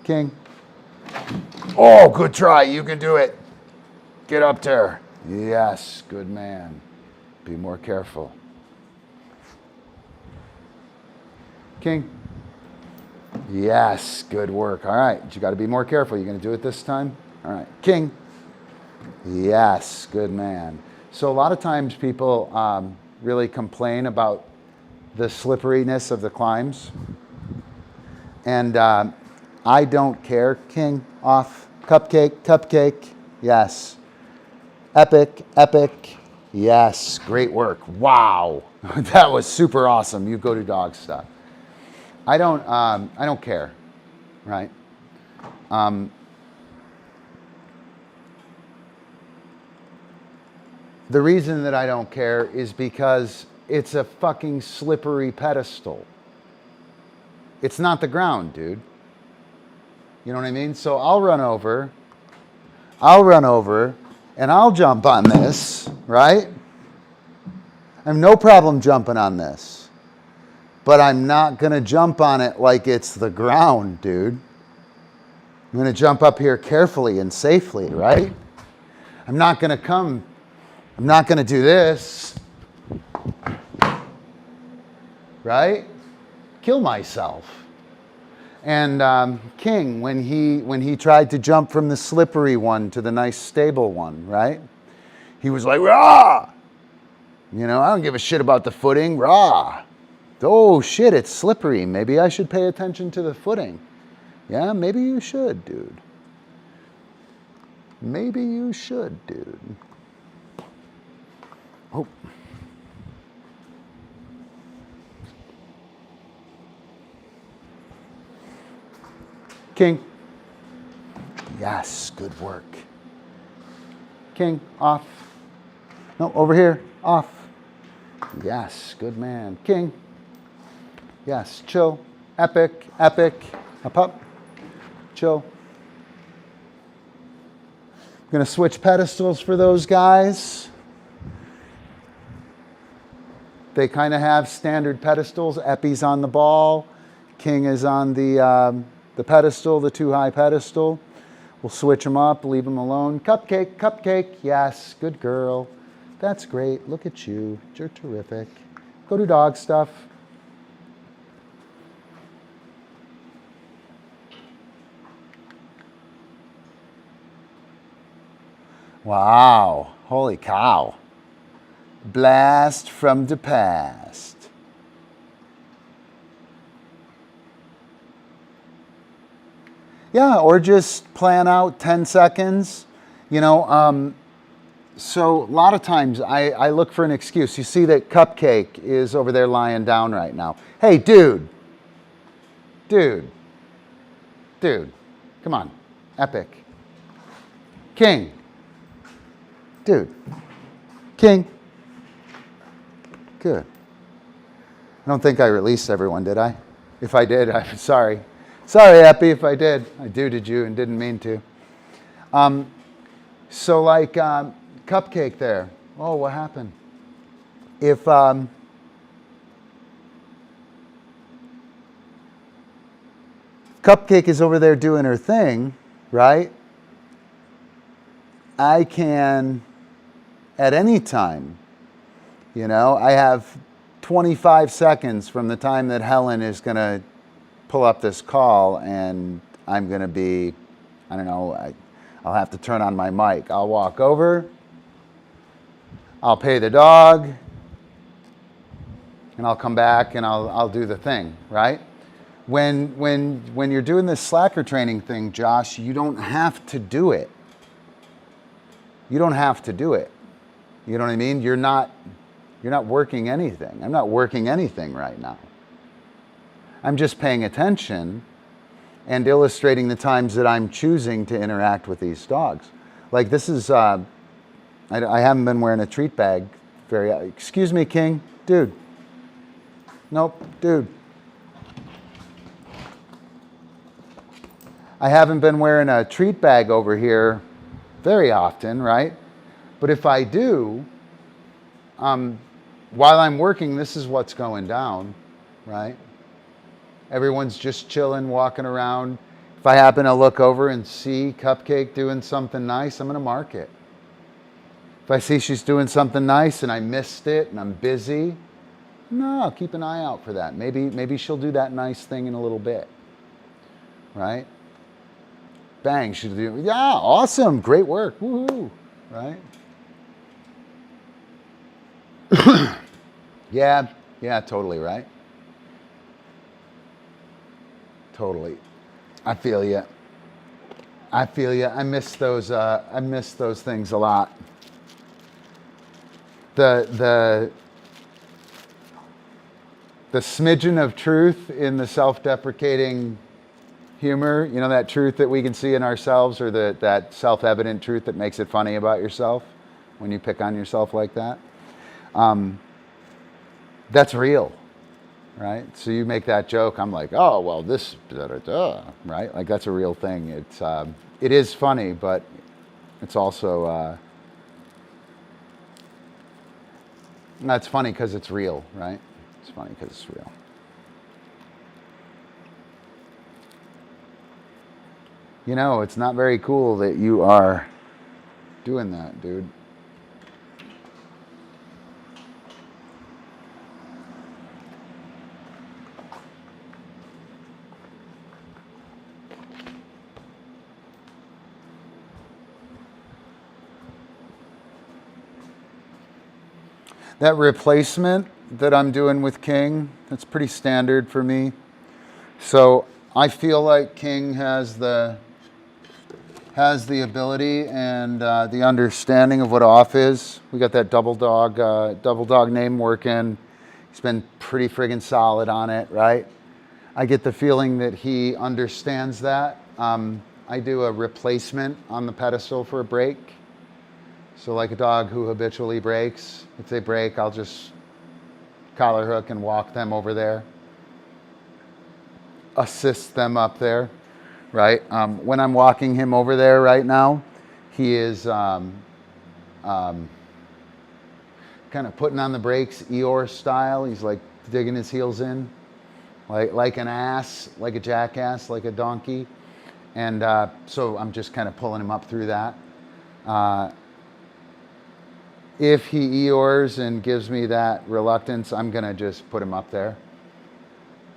King. Oh, good try. You can do it. Get up there. Yes, good man. Be more careful. King. Yes, good work. All right, you got to be more careful. You going to do it this time? All right. King. Yes, good man. So a lot of times people really complain about the slipperiness of the climbs. And I don't care. King, off. CupCake, CupCake. Yes. Epic, epic. Yes, great work. Wow. That was super awesome. You GoDoDogStuff. I don't care, right? The reason that I don't care is because it's a fucking slippery pedestal. It's not the ground, dude. You know what I mean? So I'll run over, and I'll jump on this, right? I have no problem jumping on this. But I'm not going to jump on it like it's the ground, dude. I'm going to jump up here carefully and safely, right? I'm not going to do this, right? Kill myself. And King, when he tried to jump from the slippery one to the nice stable one, right? He was like, rah! You know, I don't give a shit about the footing, rah! Oh shit, it's slippery. Maybe I should pay attention to the footing. Yeah, maybe you should, dude. Maybe you should, dude. Oh. King. Yes, good work. King, off. No, over here, off. Yes, good man. King. Yes, chill. Epic, epic. Up, up. Chill. I'm going to switch pedestals for those guys. They kind of have standard pedestals. Eppie's on the ball. King is on the pedestal, the too high pedestal. We'll switch them up, leave them alone. CupCake, CupCake. Yes, good girl. That's great. Look at you. You're terrific. GoDoDogStuff. Wow. Holy cow. Blast from the past. Yeah, or just plan out 10 seconds. You know, so a lot of times I look for an excuse. You see that CupCake is over there lying down right now. Hey, dude. Dude. Dude. Come on. Epic. King. Dude. King. Good. I don't think I released everyone, did I? If I did, I'm sorry. Sorry, Eppie, if I did. I did you and didn't mean to. So like CupCake there. Oh, what happened? If CupCake is over there doing her thing, right? I can, at any time, you know, I have 25 seconds from the time that Helen is going to pull up this call, and I'm going to be, I don't know, I'll have to turn on my mic. I'll walk over, I'll pay the dog, and I'll come back and I'll do the thing, right? When you're doing this slacker training thing, Josh, you don't have to do it. You don't have to do it. You know what I mean? You're not working anything. I'm not working anything right now. I'm just paying attention and illustrating the times that I'm choosing to interact with these dogs. Like this is, I haven't been wearing a treat bag excuse me, King. Dude. Nope, dude. I haven't been wearing a treat bag over here very often, right? But if I do, while I'm working, this is what's going down, right? Everyone's just chilling, walking around. If I happen to look over and see CupCake doing something nice, I'm going to mark it. If I see she's doing something nice and I missed it and I'm busy, no, I'll keep an eye out for that. Maybe she'll do that nice thing in a little bit, right? Bang, she'll do, yeah, awesome, great work, woohoo, right? Yeah, totally, right? Totally. I feel you. I feel you. I miss those things a lot. The smidgen of truth in the self-deprecating humor, you know, that truth that we can see in ourselves, or that self-evident truth that makes it funny about yourself when you pick on yourself like that. That's real. Right? So you make that joke, I'm like, oh, well, this, right? Like, that's a real thing. It is funny, but it's also, that's funny because it's real, right? It's funny because it's real. You know, it's not very cool that you are doing that, dude. That replacement that I'm doing with King. That's pretty standard for me. So I feel like King has the ability and the understanding of what off is. We got that double dog name working. He's been pretty friggin' solid on it, right? I get the feeling that he understands that. I do a replacement on the pedestal for a break. So like a dog who habitually breaks, if they break, I'll just collar hook and walk them over there. Assist them up there, right? When I'm walking him over there right now, he is kind of putting on the brakes, Eeyore style. He's like digging his heels in, like an ass, like a jackass, like a donkey. And so I'm just kind of pulling him up through that. If he Eeyores and gives me that reluctance, I'm gonna just put him up there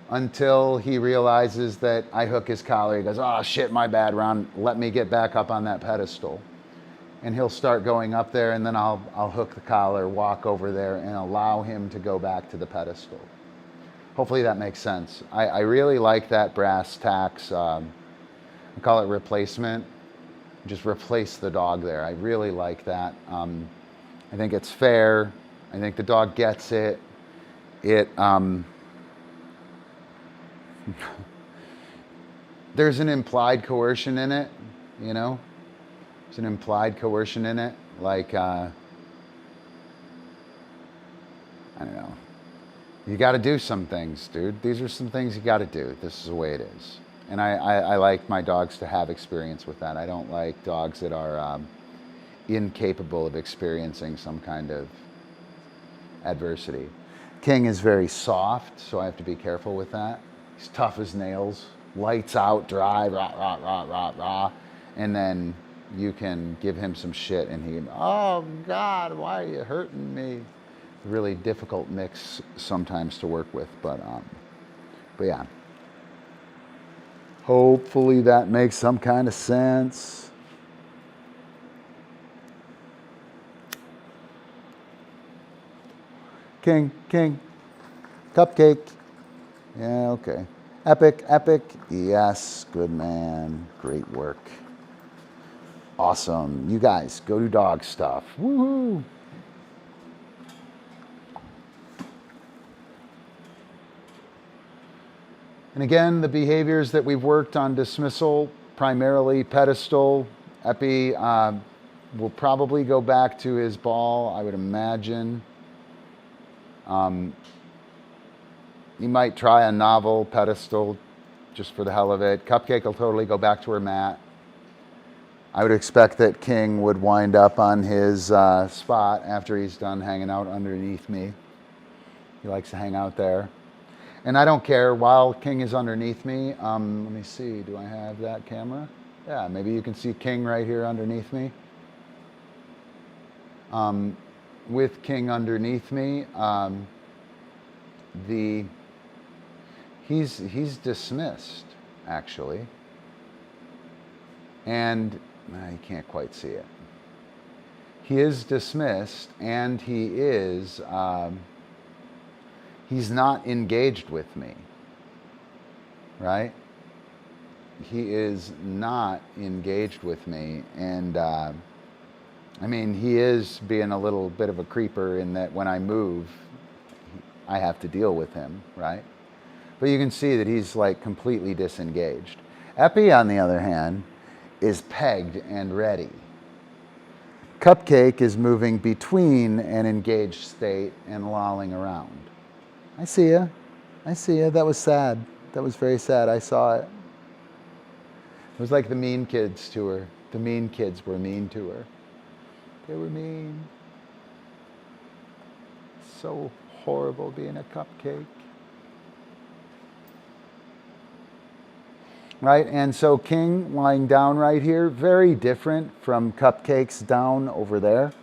until he realizes that I hook his collar. He goes, oh shit, my bad, Ron. Let me get back up on that pedestal. And he'll start going up there, and then I'll hook the collar, walk over there, and allow him to go back to the pedestal. Hopefully that makes sense. I really like that brass tacks, I call it replacement. Just replace the dog there. I really like that. I think it's fair. I think the dog gets it. There's an implied coercion in it, you know? There's an implied coercion in it. Like, I don't know. You got to do some things, dude. These are some things you got to do. This is the way it is. And I like my dogs to have experience with that. I don't like dogs that are incapable of experiencing some kind of adversity. King is very soft, so I have to be careful with that. He's tough as nails, lights out, dry, rah, rah, rah, rah, rah. And then you can give him some shit and he, oh God, why are you hurting me? Really difficult mix sometimes to work with, but yeah. Hopefully that makes some kind of sense. King, CupCake. Yeah, okay. Epic. Yes, good man. Great work. Awesome. You guys, go do dog stuff. Woohoo! And again, the behaviors that we've worked on dismissal, primarily pedestal, Eppie will probably go back to his ball, I would imagine. You might try a novel pedestal just for the hell of it. CupCake will totally go back to her mat. I would expect that King would wind up on his spot after he's done hanging out underneath me. He likes to hang out there. And I don't care while King is underneath me. Let me see, do I have that camera? Yeah, maybe you can see King right here underneath me. With King underneath me, he's dismissed, actually. And you can't quite see it. He is dismissed, and he is he's not engaged with me, right? He is not engaged with me, and I mean, he is being a little bit of a creeper in that when I move, I have to deal with him, right? But you can see that he's like completely disengaged. Eppie, on the other hand, is pegged and ready. CupCake is moving between an engaged state and lolling around. I see ya. That was sad. That was very sad. I saw it. It was like the Mean Kids tour. The Mean Kids were mean to her. They were mean. So horrible being a CupCake. Right, and so King lying down right here, very different from CupCake's down over there.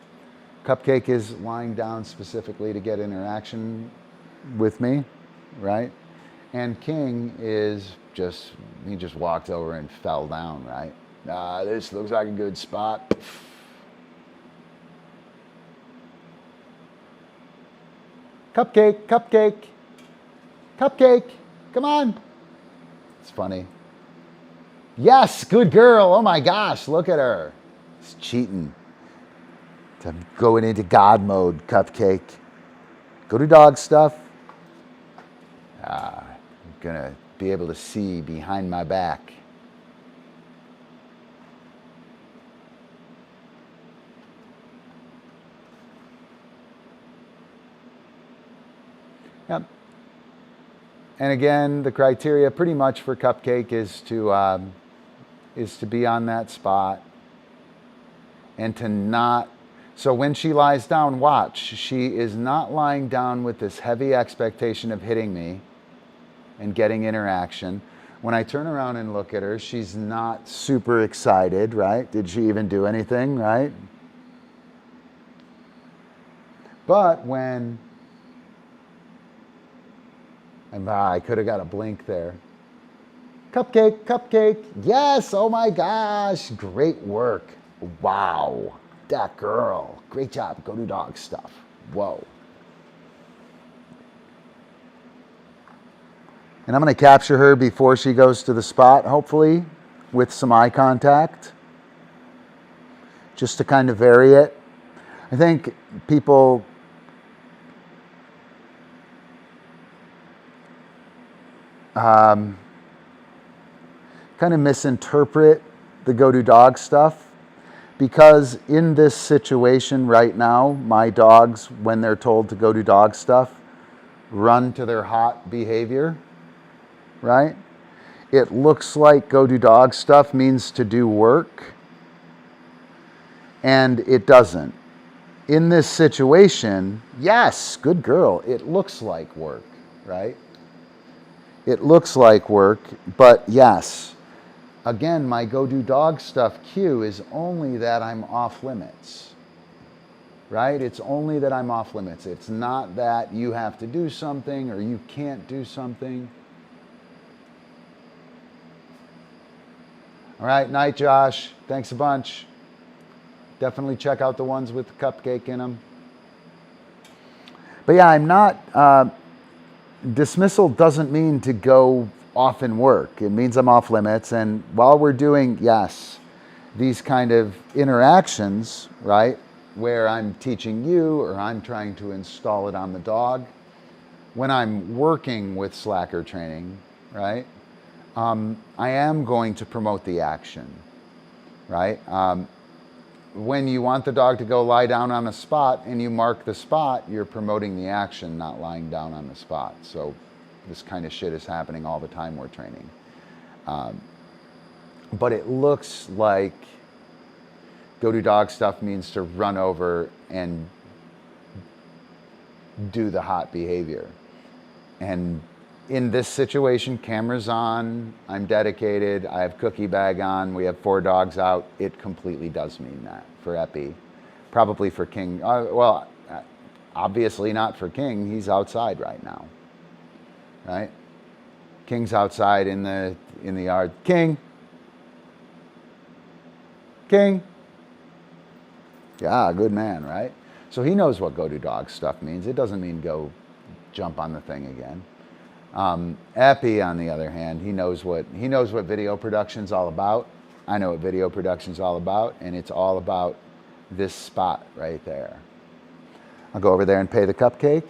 CupCake is lying down specifically to get interaction with me, right? And King is he just walked over and fell down, right? This looks like a good spot. CupCake, CupCake, CupCake. Come on. It's funny. Yes, good girl. Oh my gosh, look at her. It's cheating. I'm going into God mode, CupCake. GoDoDogStuff. I'm gonna be able to see behind my back. Yep. And again, the criteria pretty much for CupCake is to be on that spot and to not. So when she lies down, watch, she is not lying down with this heavy expectation of hitting me and getting interaction. When I turn around and look at her, she's not super excited, right? Did she even do anything, right? But when, I could have got a blink there. CupCake, CupCake, yes, oh my gosh, great work. Wow, that girl, great job, GoDoDogStuff, whoa. And I'm gonna capture her before she goes to the spot, hopefully, with some eye contact, just to kind of vary it. I think people kind of misinterpret the GoDoDogStuff, because in this situation right now, my dogs, when they're told to GoDoDogStuff, run to their hot behavior, right? It looks like GoDoDogStuff means to do work, and it doesn't. In this situation, yes, good girl, it looks like work, right? It looks like work, but yes, again, my GoDoDogStuff cue is only that I'm off limits, right? It's only that I'm off limits. It's not that you have to do something or you can't do something. All right, night, Josh. Thanks a bunch. Definitely check out the ones with the CupCake in them. But yeah, I'm not, dismissal doesn't mean to go off in work. It means I'm off limits. And while we're doing, yes, these kind of interactions, right, where I'm teaching you or I'm trying to install it on the dog, when I'm working with slacker training, right, I am going to promote the action, right? When you want the dog to go lie down on a spot and you mark the spot, you're promoting the action, not lying down on the spot. So this kind of shit is happening all the time we're training. But it looks like GoDoDogStuff means to run over and do the hot behavior. And in this situation, camera's on, I'm dedicated, I have cookie bag on, we have 4 dogs out. It completely does mean that for Eppie. Probably for King, well, obviously not for King, he's outside right now, right? King's outside in the yard. King. King. Yeah, good man, right? So he knows what GoDoDogStuff means. It doesn't mean go jump on the thing again. Eppie, on the other hand, he knows what video production's all about. I know what video production's all about, and it's all about this spot right there. I'll go over there and pay the CupCake.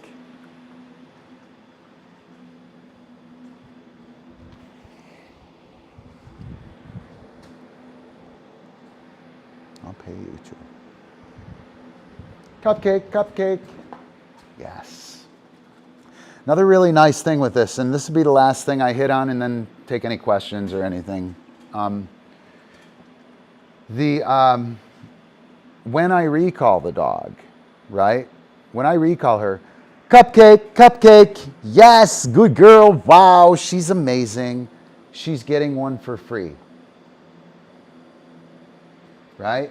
I'll pay you too. CupCake, CupCake. Yes. Another really nice thing with this, and this will be the last thing I hit on and then take any questions or anything. When I recall the dog, right? When I recall her, CupCake, CupCake, yes, good girl, wow, she's amazing. She's getting one for free, right?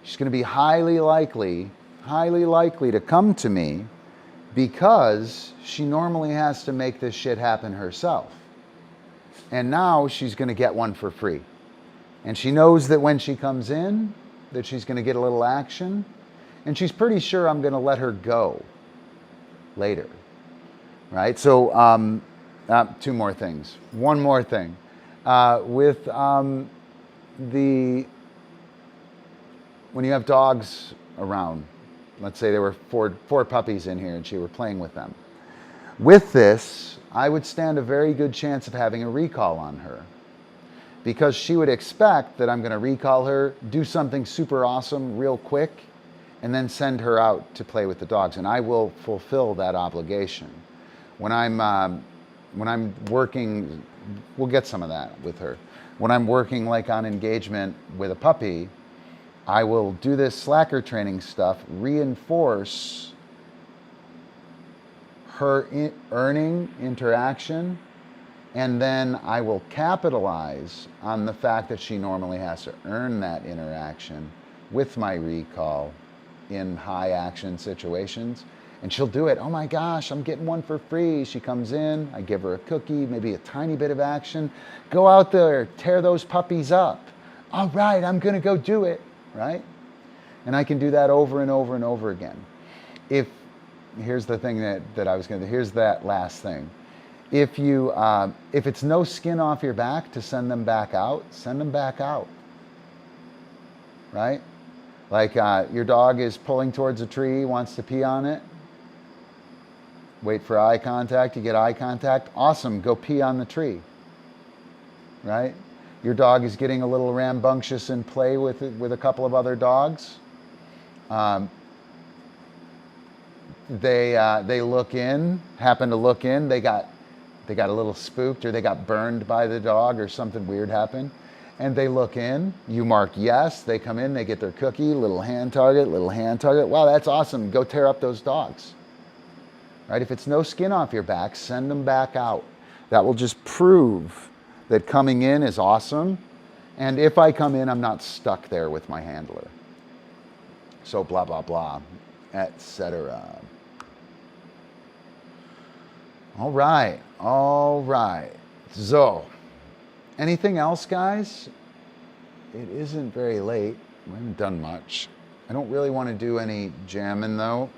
She's gonna be highly likely to come to me because she normally has to make this shit happen herself. And now she's gonna get one for free. And she knows that when she comes in, that she's gonna get a little action, and she's pretty sure I'm gonna let her go, later, right? So two more things. One more thing. With when you have dogs around, let's say there were four puppies in here and she were playing with them. With this, I would stand a very good chance of having a recall on her, because she would expect that I'm going to recall her, do something super awesome real quick, and then send her out to play with the dogs. And I will fulfill that obligation. When I'm working, we'll get some of that with her. When I'm working like on engagement with a puppy, I will do this slacker training stuff, reinforce her earning interaction, and then I will capitalize on the fact that she normally has to earn that interaction with my recall in high action situations. And she'll do it. Oh my gosh, I'm getting one for free. She comes in, I give her a cookie, maybe a tiny bit of action. Go out there, tear those puppies up. All right, I'm gonna go do it, right? And I can do that over and over and over again. Here's the thing that I was gonna do, here's that last thing. If it's no skin off your back to send them back out, send them back out, right? Like your dog is pulling towards a tree, wants to pee on it. Wait for eye contact, you get eye contact, awesome, go pee on the tree, right? Your dog is getting a little rambunctious in play with a couple of other dogs. They look in, happen to look in, they got a little spooked, or they got burned by the dog, or something weird happened, and they look in, you mark yes, they come in, they get their cookie, little hand target, wow, that's awesome, go tear up those dogs. Right? If it's no skin off your back, send them back out. That will just prove that coming in is awesome, and if I come in, I'm not stuck there with my handler. So blah, blah, blah, etc. All right. So, anything else, guys? It isn't very late. We haven't done much. I don't really want to do any jamming, though.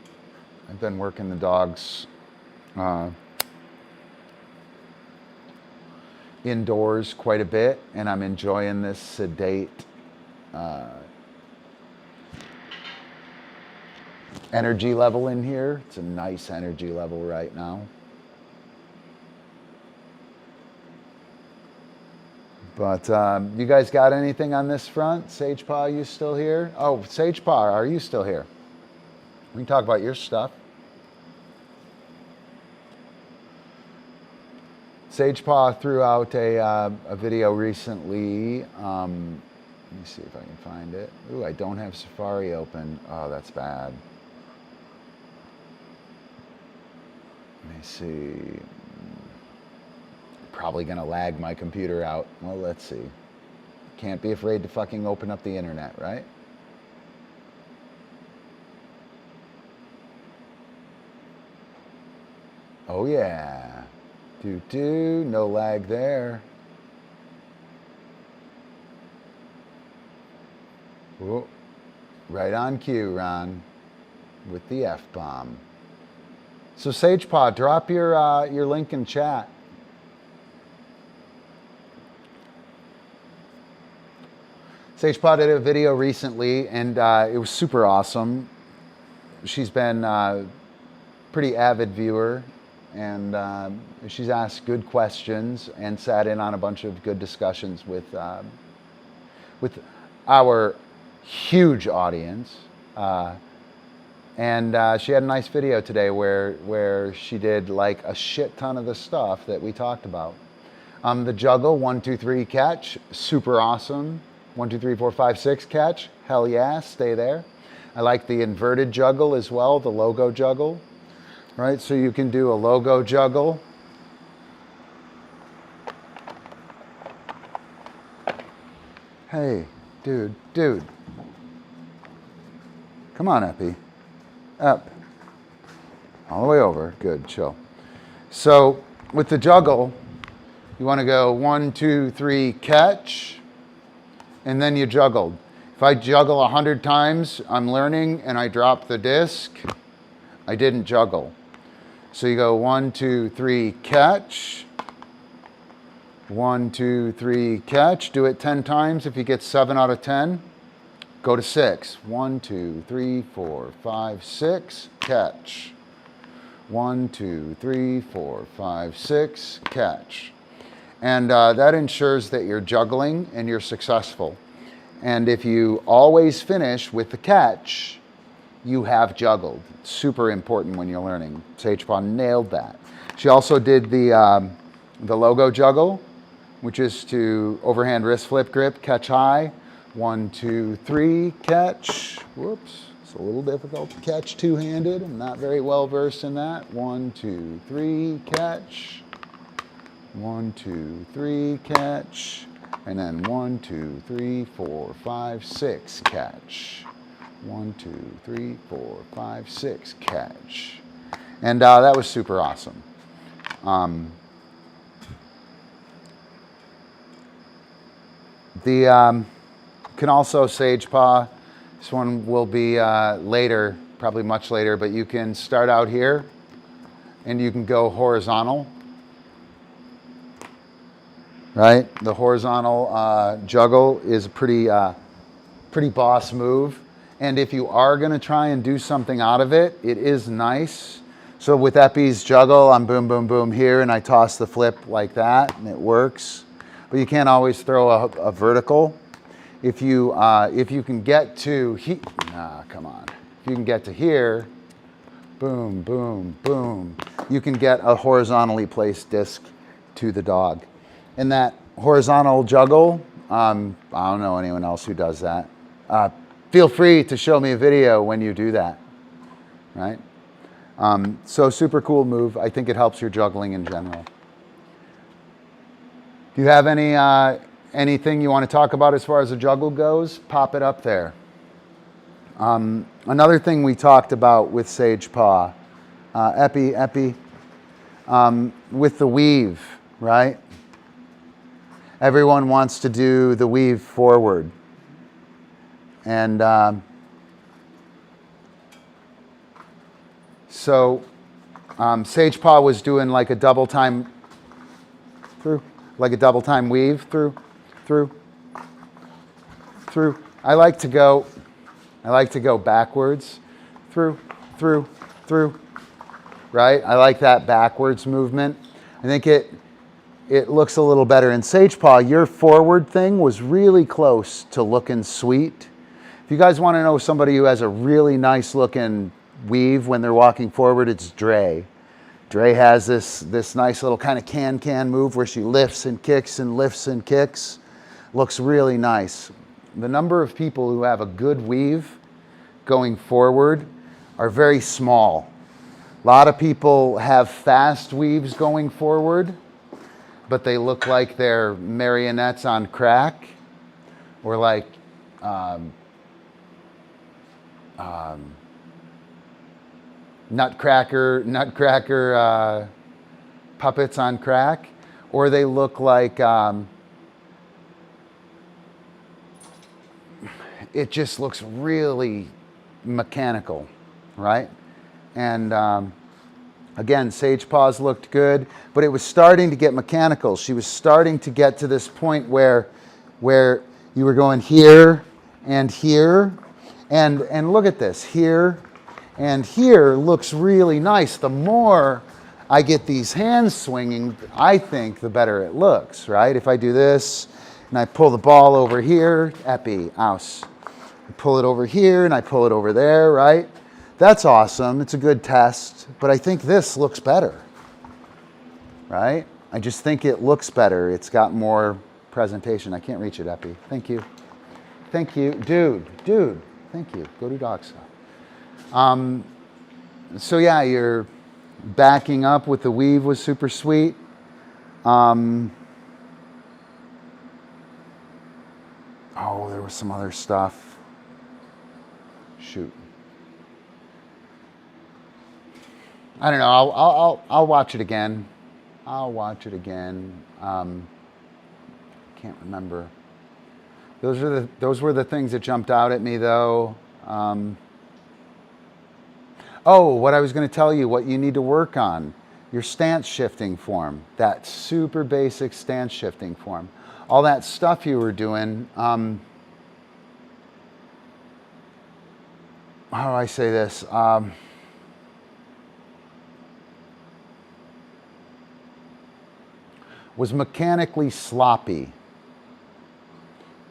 I've been working the dogs indoors quite a bit, and I'm enjoying this sedate energy level in here. It's a nice energy level right now. But you guys got anything on this front? SagePaw, you still here? Oh, SagePaw, are you still here? We can talk about your stuff. SagePaw threw out a video recently. Let me see if I can find it. Ooh, I don't have Safari open. Oh, that's bad. Let me see. Probably gonna lag my computer out. Well, let's see. Can't be afraid to fucking open up the internet, right? Oh yeah. No lag there. Whoa. Right on cue, Ron, with the F-bomb. So SagePaw, drop your link in chat. SagePaw did a video recently, and it was super awesome. She's been a pretty avid viewer, and she's asked good questions and sat in on a bunch of good discussions with our huge audience. And she had a nice video today where she did like a shit ton of the stuff that we talked about. The juggle, 1, 2, 3 catch, super awesome. 1, 2, 3, 4, 5, 6 catch, hell yeah, stay there. I like the inverted juggle as well, the logo juggle, right? So you can do a logo juggle. Hey, dude. Come on, Eppie. Up. All the way over. Good, chill. So with the juggle, you want to go 1, 2, 3, catch, and then you juggled. If I juggle 100 times, I'm learning, and I drop the disc, I didn't juggle. So you go 1, 2, 3, catch. 1, 2, 3, catch. Do it 10 times. If you get 7 out of 10, go to 6. 1, 2, 3, 4, 5, 6, catch. 1, 2, 3, 4, 5, 6, catch. And that ensures that you're juggling and you're successful. And if you always finish with the catch, you have juggled. It's super important when you're learning. SagePaw nailed that. She also did the logo juggle, which is to overhand wrist flip grip, catch high. 1, 2, 3, catch. Whoops, it's a little difficult to catch two-handed. I'm not very well versed in that. 1, 2, 3, catch. 1, 2, 3, catch. And then 1, 2, 3, 4, 5, 6, catch. 1, 2, 3, 4, 5, 6, catch. And that was super awesome. Can also SagePaw. This one will be later, probably much later, but you can start out here and you can go horizontal. Right? The horizontal juggle is a pretty boss move. And if you are going to try and do something out of it, it is nice. So with Eppie's juggle, I'm boom, boom, boom here, and I toss the flip like that, and it works. But you can't always throw a vertical. If you can get to come on. If you can get to here, boom, boom, boom, you can get a horizontally placed disc to the dog. And that horizontal juggle, I don't know anyone else who does that. Feel free to show me a video when you do that, right? So super cool move. I think it helps your juggling in general. Do you have anything you want to talk about as far as the juggle goes? Pop it up there. Another thing we talked about with SagePaw, Eppie, with the weave, right? Everyone wants to do the weave forward. And so SagePaw was doing like a double time through, like a double time weave through. I like to go backwards, through, right? I like that backwards movement. I think it looks a little better. In SagePaw, your forward thing was really close to looking sweet. If you guys want to know somebody who has a really nice looking weave when they're walking forward, it's Dre. Dre has this nice little kind of can move where she lifts and kicks and lifts and kicks. Looks really nice. The number of people who have a good weave going forward are very small. A lot of people have fast weaves going forward, but they look like they're marionettes on crack, or like nutcracker puppets on crack, or they look like it just looks really mechanical, right? And again, SagePaw's looked good, but it was starting to get mechanical. She was starting to get to this point where you were going here and here, and look at this, here and here looks really nice. The more I get these hands swinging, I think the better it looks, right? If I do this and I pull the ball over here, Eppie, ouse. I pull it over here and I pull it over there, right? That's awesome. It's a good test, but I think this looks better, right? I just think it looks better. It's got more presentation. I can't reach it, Eppie. Thank you. Thank you. Dude, thank you. GoDoDogStuff. So yeah, your backing up with the weave was super sweet. Oh, there was some other stuff. Shoot. I don't know. I'll watch it again. Can't remember. Those were the things that jumped out at me though. Oh, what I was going to tell you, what you need to work on, your stance shifting form, that super basic stance shifting form. All that stuff you were doing, how do I say this? Was mechanically sloppy,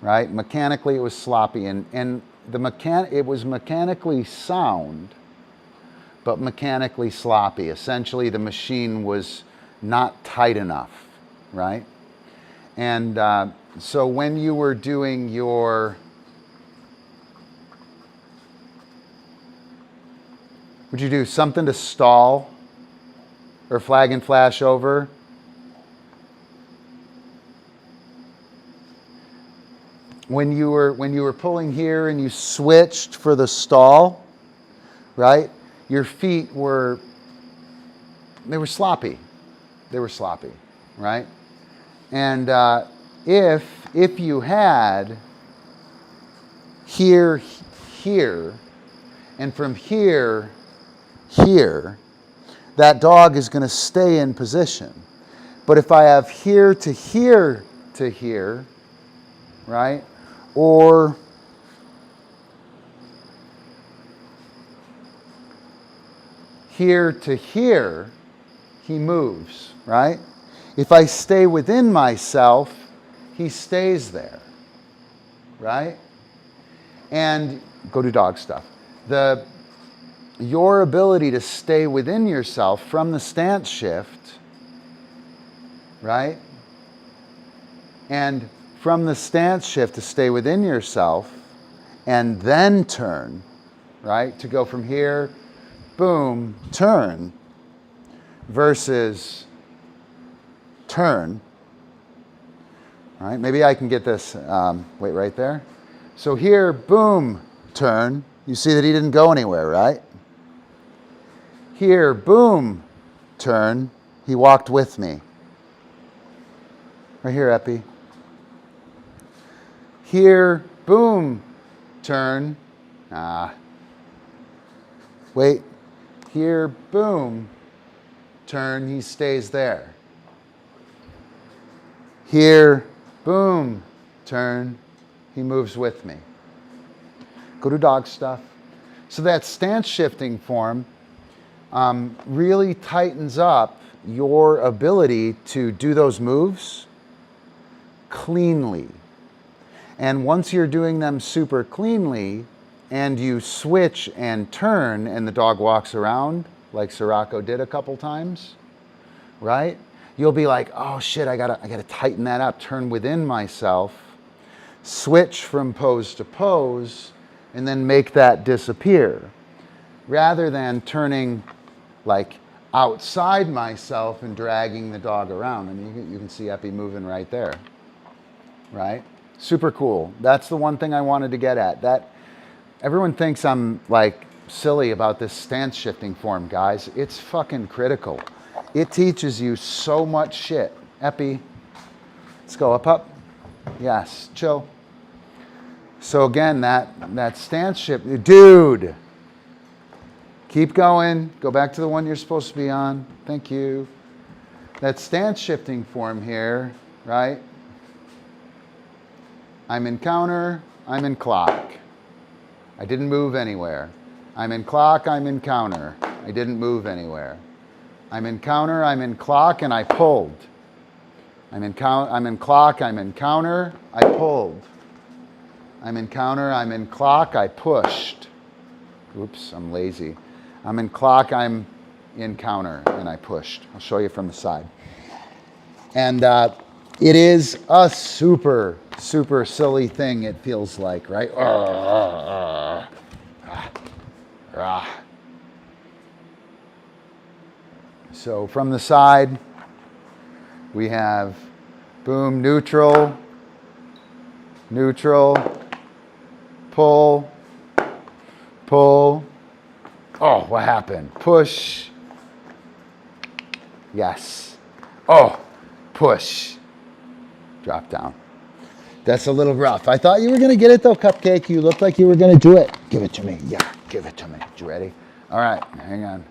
right? Mechanically it was sloppy, and it was mechanically sound, but mechanically sloppy. Essentially, the machine was not tight enough, right? And so when you were doing your, would you do something to stall or flag and flash over? When you were pulling here and you switched for the stall, right? Your feet were sloppy. They were sloppy, right? And if you had here, and from here, that dog is going to stay in position. But if I have here to here to here, right? Or here to here, he moves, right? If I stay within myself, he stays there, right? And GoDoDogStuff. Your ability to stay within yourself from the stance shift, right? And from the stance shift to stay within yourself and then turn, right? To go from here, boom, turn, versus turn, right? Maybe I can get this, wait, right there. So here, boom, turn. You see that he didn't go anywhere, right? Here, boom, turn. He walked with me. Right here, Eppie. Here, boom, turn. Wait, here, boom, turn, he stays there. Here, boom, turn, he moves with me. GoDoDogStuff. So that stance shifting form really tightens up your ability to do those moves cleanly. And once you're doing them super cleanly and you switch and turn and the dog walks around like Sirocco did a couple times, right? You'll be like, oh shit, I gotta tighten that up, turn within myself, switch from pose to pose, and then make that disappear. Rather than turning like outside myself and dragging the dog around. I mean, you can see Eppie moving right there, right? Super cool. That's the one thing I wanted to get at. That everyone thinks I'm like silly about this stance shifting form, guys. It's fucking critical. It teaches you so much shit. Eppie, let's go up. Yes, chill. So again, that stance shift, dude. Keep going. Go back to the one you're supposed to be on. Thank you. That stance shifting form here, right? I'm in counter, I'm in clock. I didn't move anywhere. I'm in clock, I'm in counter. I didn't move anywhere. I'm in counter, I'm in clock, and I pulled. I'm in clock, I'm in counter, I pulled. I'm in counter, I'm in clock, I pushed. Oops, I'm lazy. I'm in clock, I'm in counter, and I pushed. I'll show you from the side. And it is a super, super silly thing, it feels like, right? So from the side, we have boom, neutral, pull. Oh, what happened? Push. Yes. Oh, push. Drop down. That's a little rough. I thought you were going to get it though, CupCake. You looked like you were going to do it. Give it to me. Yeah, give it to me. You ready? All right, hang on.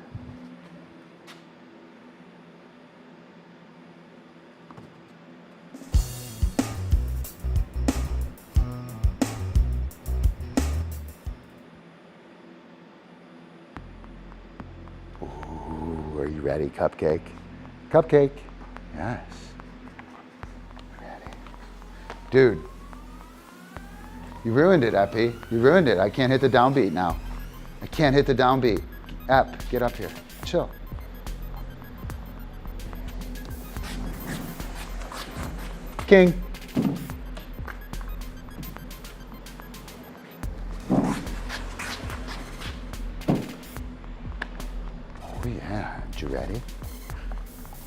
Ooh, are you ready, CupCake? CupCake, yes. Ready. Dude, you ruined it, Eppie. You ruined it. I can't hit the downbeat now. I can't hit the downbeat. Epp, get up here. Chill. King. Oh yeah, you ready?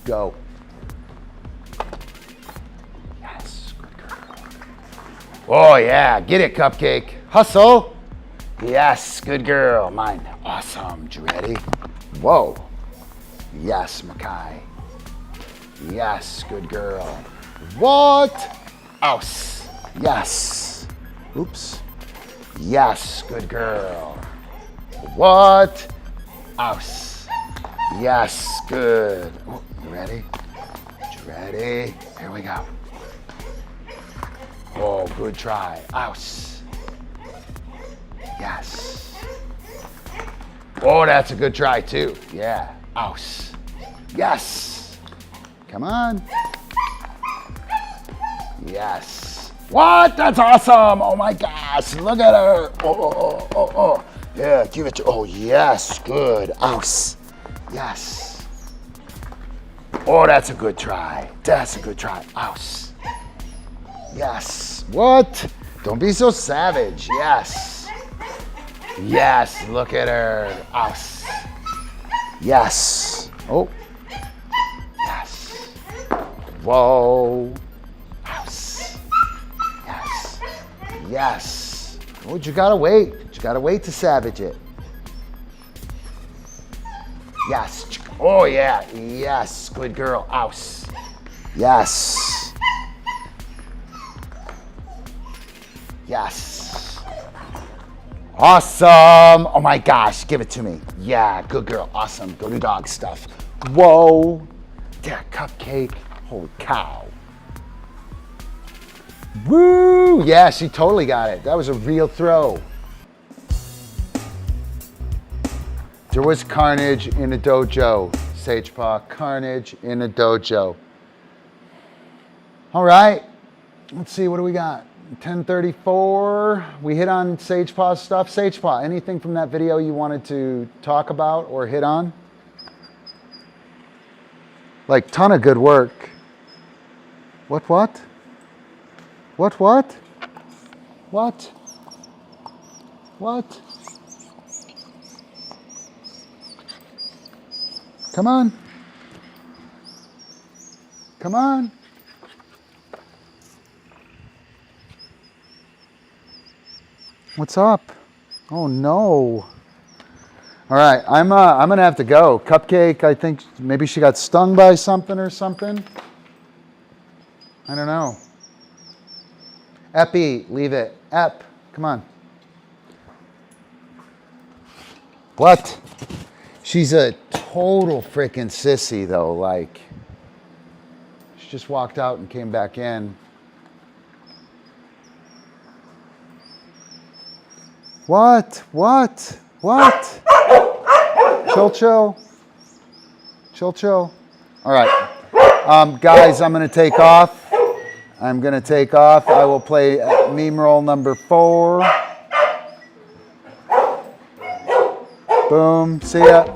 Go. Yes, good girl. Oh yeah, get it, CupCake. Hustle. Yes, good girl. Mine. Awesome. You ready? Whoa. Yes, Makai. Yes, good girl. What? Ouse. Yes. Oops. Yes, good girl. What? Ouse. Yes, good. Oh, you ready? You ready? Here we go. Oh, good try. Ouse. Yes. Oh, that's a good try too. Yeah. Ouse. Yes. Come on. Yes. What? That's awesome. Oh my gosh. Look at her. Oh. Yeah, give it to, oh yes. Good. Ouse. Yes. Oh, that's a good try. That's a good try. Ouse. Yes. What? Don't be so savage. Yes. Yes. Look at her. Ouse. Yes. Oh. Yes. Whoa. Ouse. Yes. Yes. Oh, you gotta wait. You gotta wait to savage it. Yes. Oh, yeah. Yes. Good girl. Ouse. Yes. Yes. Awesome. Oh my gosh. Give it to me. Yeah. Good girl. Awesome. GoDoDogStuff. Whoa. Yeah. CupCake. Holy cow. Woo. Yeah. She totally got it. That was a real throw. There was carnage in a dojo, SagePaw. Carnage in a dojo. All right. Let's see, what do we got? 10:34. We hit on SagePaw's stuff. SagePaw, anything from that video you wanted to talk about or hit on? Like, ton of good work. What? What? Come on. Come on. What's up? Oh no. All right, I'm gonna have to go. CupCake, I think maybe she got stung by something or something. I don't know. Eppie, leave it. Epp, come on. What? She's a total freaking sissy though, like, she just walked out and came back in. What? Chill. All right, guys, I'm gonna take off. I will play MemeRoll number 4. Boom, see ya.